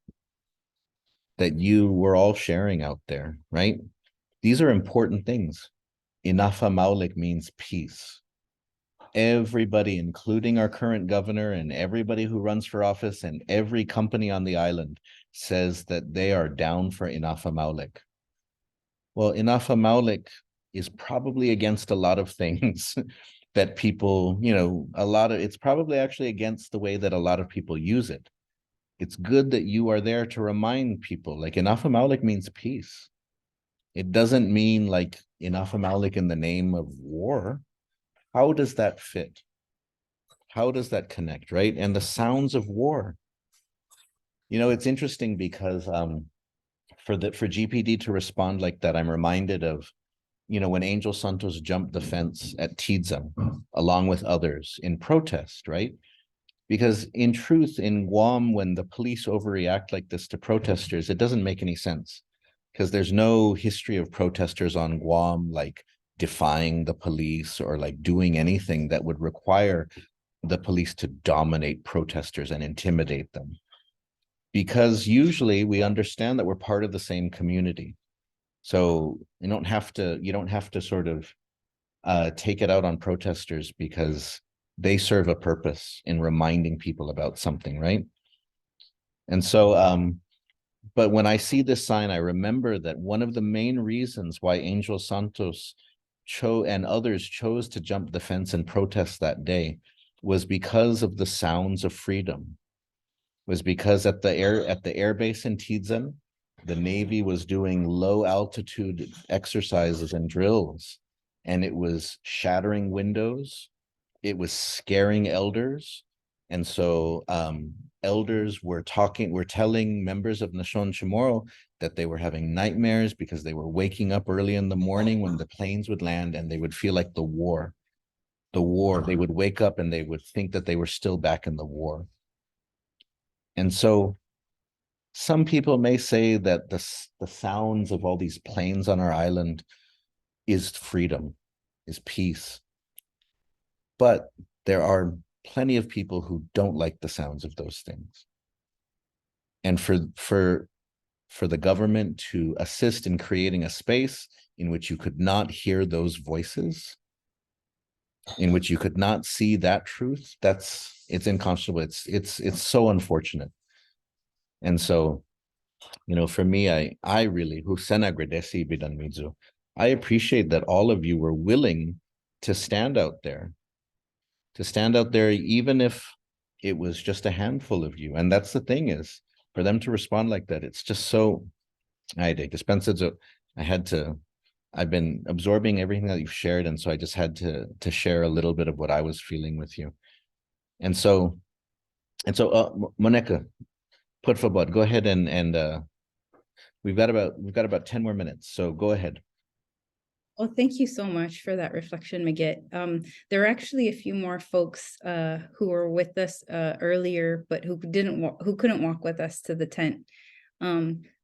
that you were all sharing out there, right? These are important things. Inafa Maulik means peace. Everybody, including our current governor and everybody who runs for office and every company on the island, says that they are down for Inafa Maulik. Well, Inafa Maulik is probably against a lot of things that people, it's probably actually against the way that a lot of people use it. It's good that you are there to remind people, like, Inafa Maulik means peace. It doesn't mean like Inafa Maulik in the name of war. How does that fit? How does that connect, right? And the sounds of war. It's interesting because for GPD to respond like that, I'm reminded of, when Angel Santos jumped the fence at Tidzam, along with others in protest, right? Because in truth, in Guam, when the police overreact like this to protesters, it doesn't make any sense, because there's no history of protesters on Guam like defying the police or like doing anything that would require the police to dominate protesters and intimidate them. Because usually we understand that we're part of the same community. So you don't have to sort of take it out on protesters, because they serve a purpose in reminding people about something, right? And so, but when I see this sign, I remember that one of the main reasons why Angel Santos and others chose to jump the fence and protest that day was because of the sounds of freedom. Was because at the air base in Tidzan, the Navy was doing low altitude exercises and drills, and it was shattering windows. It was scaring elders. And so elders were telling members of Nation Chamorro that they were having nightmares because they were waking up early in the morning when the planes would land, and they would feel like the war. They would wake up and they would think that they were still back in the war. And so some people may say that the sounds of all these planes on our island is freedom, is peace. But there are plenty of people who don't like the sounds of those things. And for the government to assist in creating a space in which you could not hear those voices, in which you could not see that truth, it's unconscionable. It's so unfortunate. And so For me, I really, Husen agradeci bidan midzu. I appreciate that all of you were willing to stand out there, even if it was just a handful of you. And that's the thing, is for them to respond like that, it's just so, I've been absorbing everything that you've shared, and so I just had to share a little bit of what I was feeling with you. And so Monaeka, por favor, go ahead and we've got about 10 more minutes, so go ahead. Well, thank you so much for that reflection, Magit. There are actually a few more folks who were with us earlier, but who couldn't walk with us to the tent.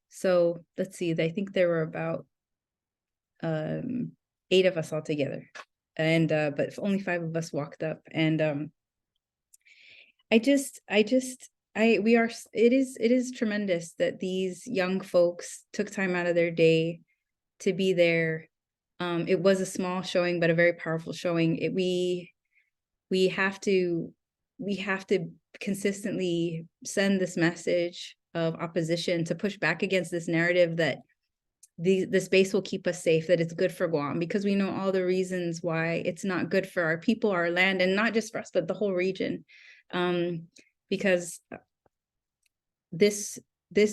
So let's see, I think there were about 8 of us all together, and but only 5 of us walked up. And it is tremendous that these young folks took time out of their day to be there. It was a small showing, but a very powerful showing. We have to consistently send this message of opposition to push back against this narrative that the space will keep us safe, that it's good for Guam, because we know all the reasons why it's not good for our people, our land, and not just for us, but the whole region. Because this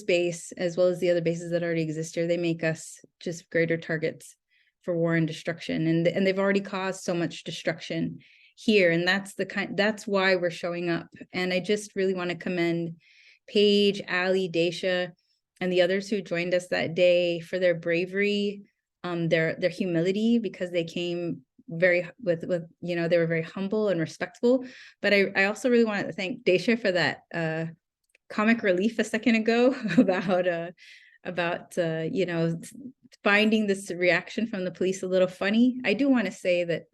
base, as well as the other bases that already exist here, they make us just greater targets for war and destruction, and they've already caused so much destruction here, and that's why we're showing up. And I just really want to commend Paige, Ali, Daesha, and the others who joined us that day for their bravery, their humility, because they came they were very humble and respectful. But I also really wanted to thank Daesha for that comic relief a second ago about finding this reaction from the police a little funny. I do want to say that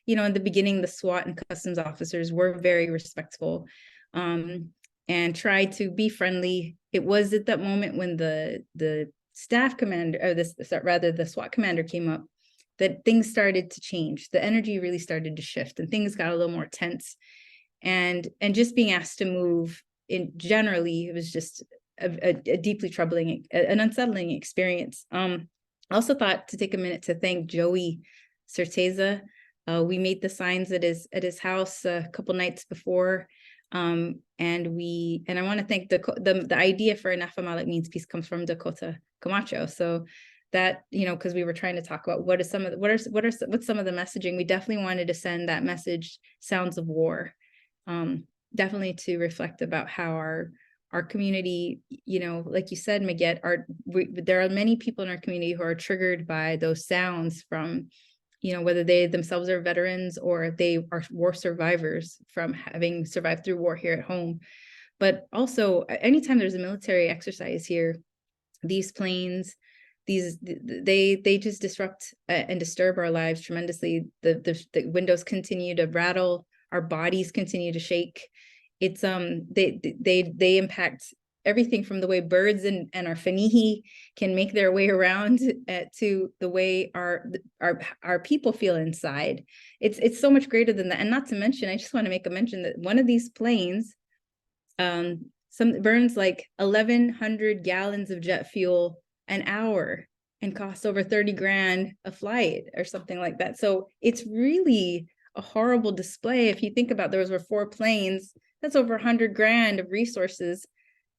in the beginning, the SWAT and customs officers were very respectful and tried to be friendly. It was at that moment when the staff commander, or the SWAT commander came up, that things started to change. The energy really started to shift, and things got a little more tense. And just being asked to move, generally, it was just a deeply troubling, an unsettling experience. I also thought to take a minute to thank Joey Certeza. We made the signs at his house a couple nights before, and I want to thank the idea for an Afamalik means peace comes from Dakota Camacho. So that, because we were trying to talk about what's some of the messaging. We definitely wanted to send that message, sounds of war, definitely to reflect about how our community, like you said, Magget, there are many people in our community who are triggered by those sounds from, whether they themselves are veterans or they are war survivors from having survived through war here at home. But also, anytime there's a military exercise here, these planes, they just disrupt and disturb our lives tremendously. The windows continue to rattle, our bodies continue to shake. It's they impact everything from the way birds and our fanihi can make their way around to the way our people feel inside. It's so much greater than that. And not to mention, I just want to make a mention that one of these planes burns like 1,100 gallons of jet fuel an hour and costs over 30 grand a flight or something like that. So it's really a horrible display. If you think about, those were 4 planes, that's over 100 grand of resources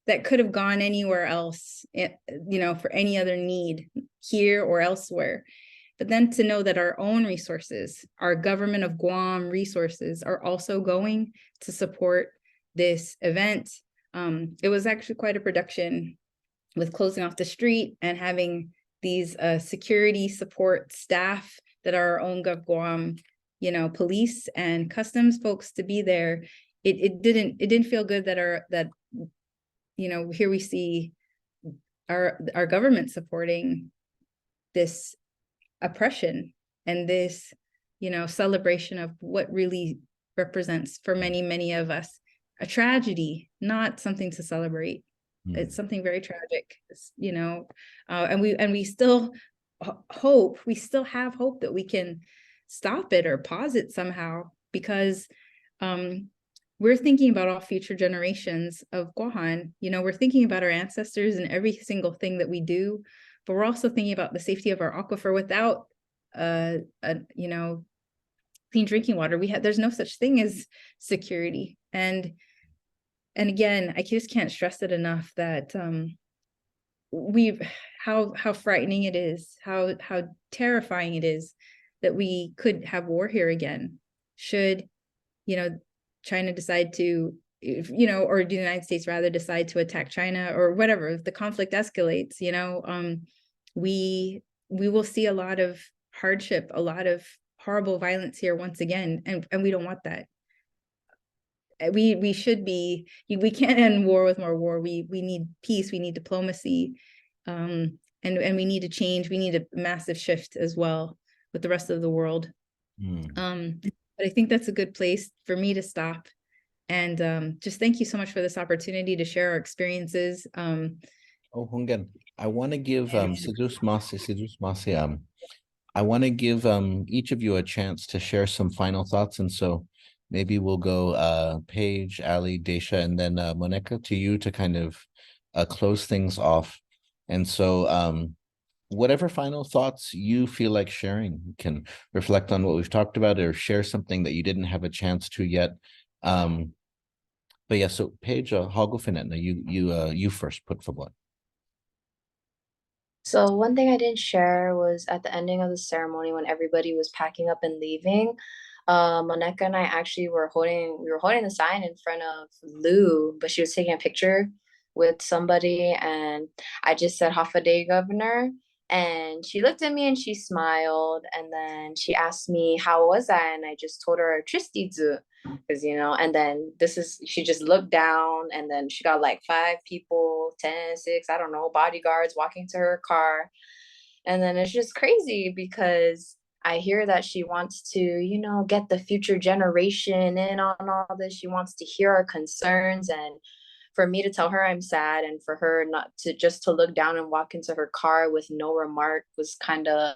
that could have gone anywhere else, for any other need here or elsewhere. But then to know that our own resources, our government of Guam resources, are also going to support this event. It was actually quite a production, with closing off the street and having these security support staff that are our own Guam, police and customs folks to be there. It didn't feel good that here we see our government supporting this oppression and this, celebration of what really represents for many, many of us a tragedy, not something to celebrate. It's something very tragic, and we still have hope that we can stop it or pause it somehow, because we're thinking about all future generations of Guahan. You know, we're thinking about our ancestors and every single thing that we do, but we're also thinking about the safety of our aquifer. Without you know, clean drinking water, there's no such thing as security. And again, I just can't stress it enough that how frightening it is, how terrifying it is that we could have war here again, should, you know, China decide to, you know, or the United States rather decide to attack China or whatever. If the conflict escalates, you know, we will see a lot of hardship, a lot of horrible violence here once again, and we don't want that. We should be, we can't end war with more war. We need peace, we need diplomacy, and we need to change. We need a massive shift as well with the rest of the world. But I think that's a good place for me to stop. And just thank you so much for this opportunity to share our experiences. Oh, Hungan, I want to give Sidus Masi, I want to give each of you a chance to share some final thoughts. And so maybe we'll go Paige, Ali, Daesha, and then Monaeka, to you to kind of close things off. And so whatever final thoughts you feel like sharing, you can reflect on what we've talked about or share something that you didn't have a chance to yet. But yeah, so Paige, you first put for what? So one thing I didn't share was at the ending of the ceremony when everybody was packing up and leaving, Monaeka and I actually were holding the sign in front of Lou, but she was taking a picture with somebody, and I just said "Hafa Day, Governor," and she looked at me and she smiled, and then she asked me how was I, and I just told her Tristizu, because you know, and then she just looked down, and then she got like 5 people, 10, 6, I don't know, bodyguards walking to her car, and then it's just crazy because I hear that she wants to, you know, get the future generation in on all this. She wants to hear our concerns, and for me to tell her I'm sad and for her not to just to look down and walk into her car with no remark was kind of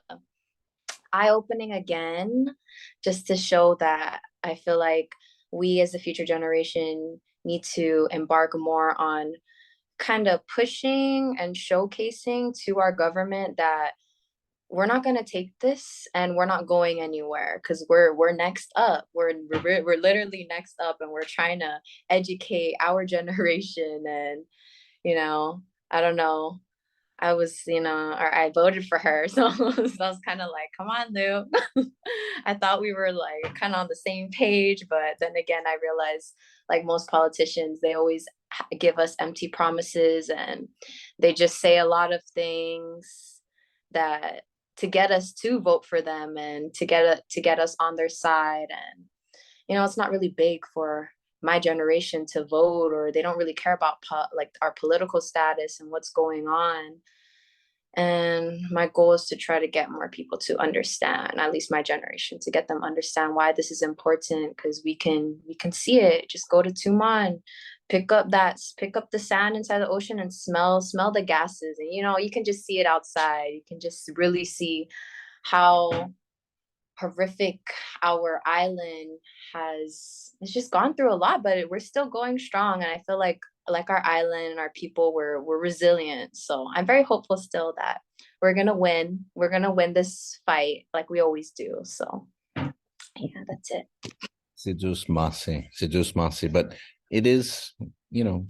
eye-opening again, just to show that I feel like we as the future generation need to embark more on kind of pushing and showcasing to our government that we're not going to take this and we're not going anywhere, because we're next up. We're literally next up, and we're trying to educate our generation. And you know, I don't know, I was, you know, or I voted for her, so, so I was kind of like, come on, Lou. I thought we were like kind of on the same page, but then again I realized, like most politicians, they always give us empty promises, and they just say a lot of things that to get us to vote for them and to get us on their side. And you know, it's not really big for my generation to vote, or they don't really care about like our political status and what's going on. And my goal is to try to get more people to understand, at least my generation, to get them understand why this is important, because we can see it. Just go to Tuman, pick up the sand inside the ocean and smell the gases, and you know, you can just see it outside. You can just really see how horrific our island it's just gone through a lot, but we're still going strong. And I feel like our island and our people, we're resilient. So I'm very hopeful still that we're gonna win this fight like we always do. So yeah, that's it. Sidus Masi. But it is, you know,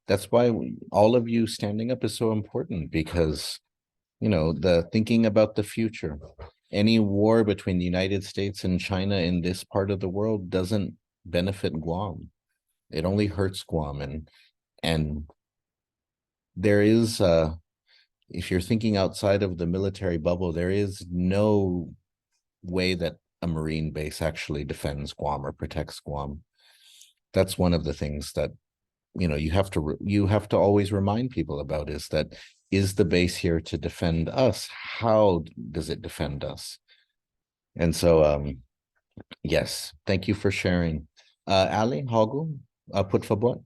that's why all of you standing up is so important, because you know, the thinking about the future. Any war between the United States and China in this part of the world doesn't benefit Guam. It only hurts Guam. And there is, if you're thinking outside of the military bubble, there is no way that a Marine base actually defends Guam or protects Guam. That's one of the things that, you know, you have to always remind people about, is that, is the base here to defend us? How does it defend us? And so, yes, thank you for sharing. Ali, Hagu, put for what?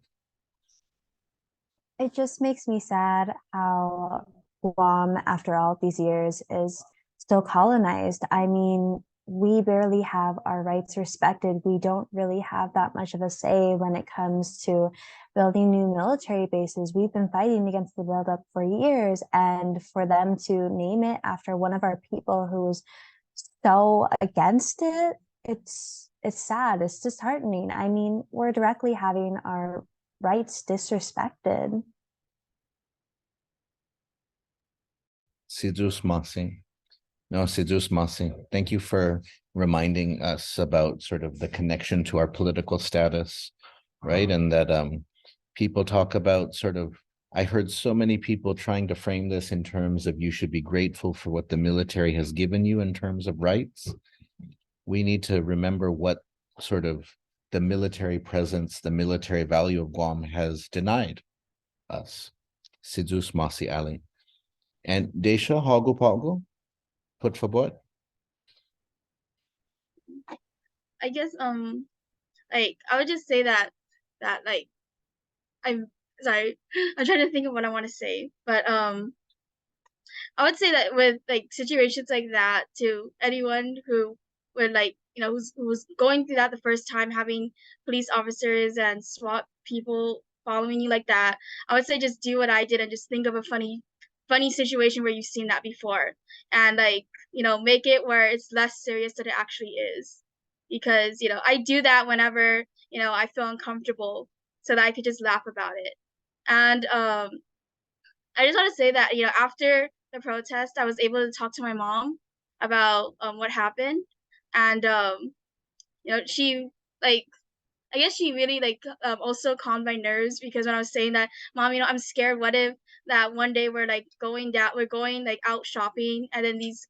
It just makes me sad how Guam, after all these years, is still colonized. I mean, we barely have our rights respected. We don't really have that much of a say when it comes to building new military bases. We've been fighting against the buildup for years, and for them to name it after one of our people who was so against it, it's sad. It's disheartening. I mean, we're directly having our rights disrespected. Sidus Masi. No, Sidus Masi. Thank you for reminding us about sort of the connection to our political status, right? And that people talk about sort of, I heard so many people trying to frame this in terms of you should be grateful for what the military has given you in terms of rights. We need to remember what sort of the military presence, the military value of Guam has denied us. Sidus Masi Ali. And Daesha, Hagu Pagu, por favor. I guess like I would just say that like I'm sorry, I'm trying to think of what I want to say, but I would say that with like situations like that, to anyone who would like, you know, who was going through that the first time, having police officers and SWAT people following you like that, I would say just do what I did and just think of a funny situation where you've seen that before, and like, you know, make it where it's less serious than it actually is, because, you know, I do that whenever, you know, I feel uncomfortable, so that I could just laugh about it. And I just want to say that, you know, after the protest, I was able to talk to my mom about what happened, and you know, she like, I guess she really like also calmed my nerves, because when I was saying that, Mom, you know, I'm scared. What if that one day we're like going like out shopping, and then these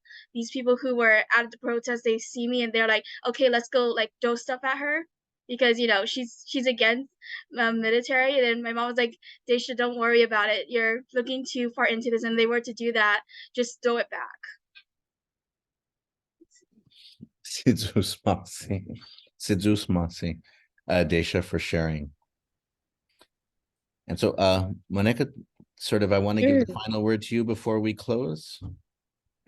people who were at the protest, they see me and they're like, okay, let's go like throw stuff at her, because, you know, she's against military. And then my mom was like, Daesha, don't worry about it. You're looking too far into this, and they were to do that, just throw it back. Sidus Masi. Sidus Masi. Daesha, for sharing. And so, Monaeka, sort of, I want to give the final word to you before we close.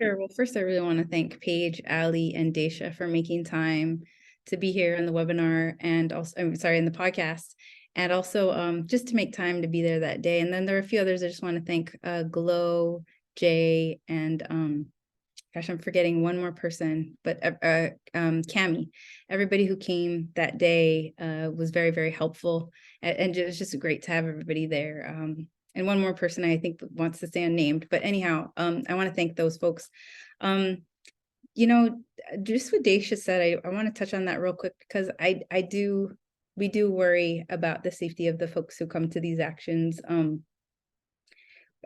Sure. Well, first, I really want to thank Paige, Ali, and Daesha for making time to be here in the webinar, and also, I'm sorry, in the podcast, and also just to make time to be there that day. And then there are a few others I just want to thank, Glow, Jay, and gosh, I'm forgetting one more person, but Cami. Everybody who came that day was very, very helpful, and it was just great to have everybody there. And one more person I think wants to stay unnamed, but anyhow, I want to thank those folks. You know, just what Daesha said, I want to touch on that real quick, because we do worry about the safety of the folks who come to these actions.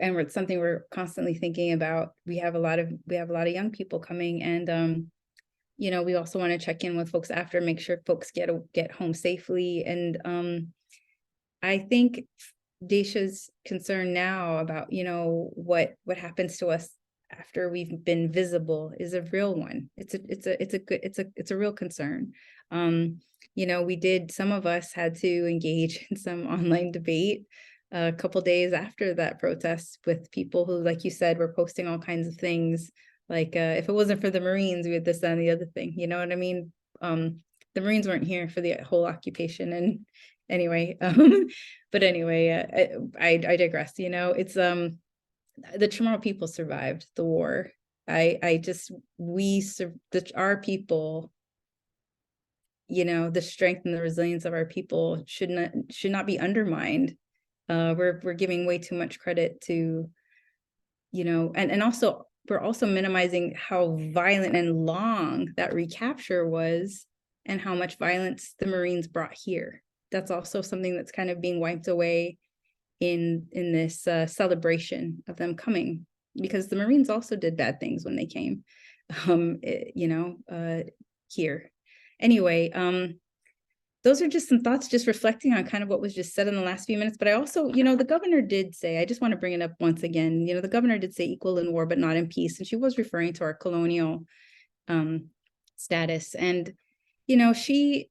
And it's something we're constantly thinking about. We have a lot of young people coming, and you know, we also want to check in with folks after, make sure folks get home safely. And I think Daesha's concern now about, you know, what happens to us after we've been visible is a real one. It's a real concern. You know, some of us had to engage in some online debate a couple days after that protest with people who, like you said, were posting all kinds of things like, if it wasn't for the Marines, we had this, that, and the other thing. You know what I mean? The Marines weren't here for the whole occupation. And anyway, but anyway, I digress. You know, it's the Chamorro people survived the war. Our people, you know, the strength and the resilience of our people should not be undermined. We're giving way too much credit to, you know, and also we're also minimizing how violent and long that recapture was, and how much violence the Marines brought here. That's also something that's kind of being wiped away in this celebration of them coming, because the Marines also did bad things when they came, you know, here. Anyway, those are just some thoughts, just reflecting on kind of what was just said in the last few minutes. But I also, you know, the governor did say, I just want to bring it up once again, you know, the governor did say equal in war, but not in peace. And she was referring to our colonial status. And, you know, she's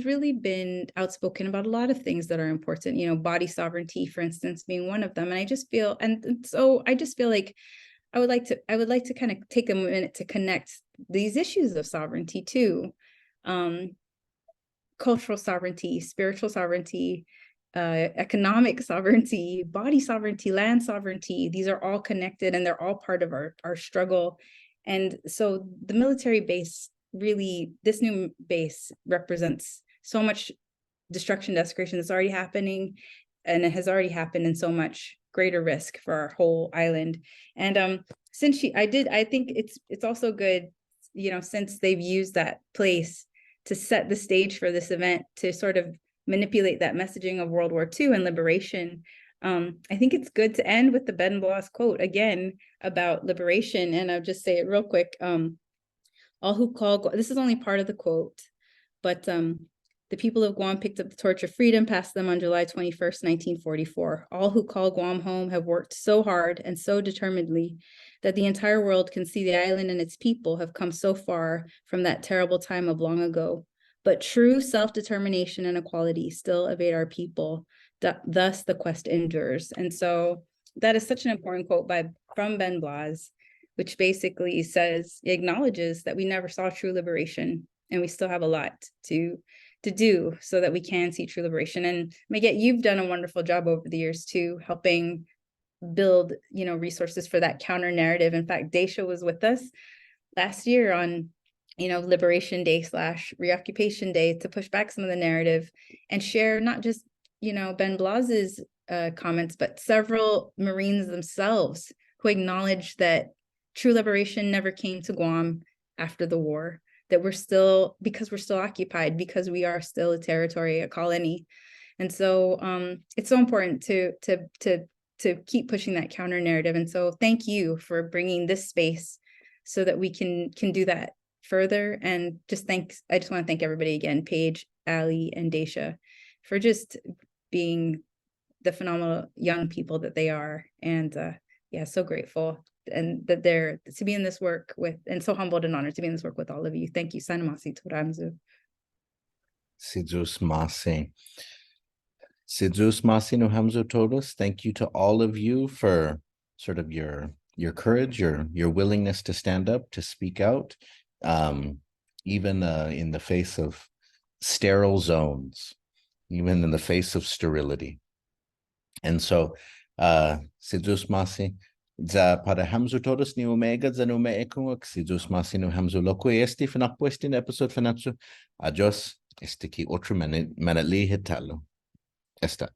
really been outspoken about a lot of things that are important, you know, body sovereignty, for instance, being one of them. And I just feel, and so I just feel like I would like to kind of take a minute to connect these issues of sovereignty to cultural sovereignty, spiritual sovereignty, economic sovereignty, body sovereignty, land sovereignty. These are all connected and they're all part of our struggle. And so the military base really, this new base represents so much destruction, desecration that's already happening, and it has already happened, in so much greater risk for our whole island. And I think it's also good, since they've used that place to set the stage for this event, to sort of manipulate that messaging of World War II and liberation. I think it's good to end with the Ben Blaz quote again about liberation. And I'll just say it real quick. All who call, this is only part of the quote, but the people of Guam picked up the torch of freedom, passed them on July 21st, 1944. All who call Guam home have worked so hard and so determinedly that the entire world can see the island and its people have come so far from that terrible time of long ago. But true self-determination and equality still evade our people. Thus, the quest endures. And so that is such an important quote from Ben Blaz, which basically acknowledges that we never saw true liberation, and we still have a lot to do so that we can see true liberation. And Monaeka, you've done a wonderful job over the years too, helping build, resources for that counter narrative. In fact, Daesha was with us last year on, Liberation Day / Reactivation Day to push back some of the narrative and share not just, Ben Blaz's comments, but several Marines themselves who acknowledged that true liberation never came to Guam after the war, that because we're still occupied, because we are still a territory, a colony. And so it's so important to keep pushing that counter narrative. And so thank you for bringing this space so that we can do that further. And I just want to thank everybody again, Paige, Ali, and Daesha, for just being the phenomenal young people that they are. And so grateful. And that they're to be in this work with, and so humbled and honored to be in this work with all of you. Thank you. Sanamasi Turamzu. Sidzus Masi. Sidzus Masi no Hamzu Todos. Thank you to all of you for sort of your courage, your willingness to stand up, to speak out, even in the face of sterile zones, even in the face of sterility. And so, Sidzus Masi. Za para hamzu todos ni omega za nume ekung Sidzus Masi no hamzu loco esti fanapuestin episode Fanachu. Adios, este ki otro manatli hitalo. Esta.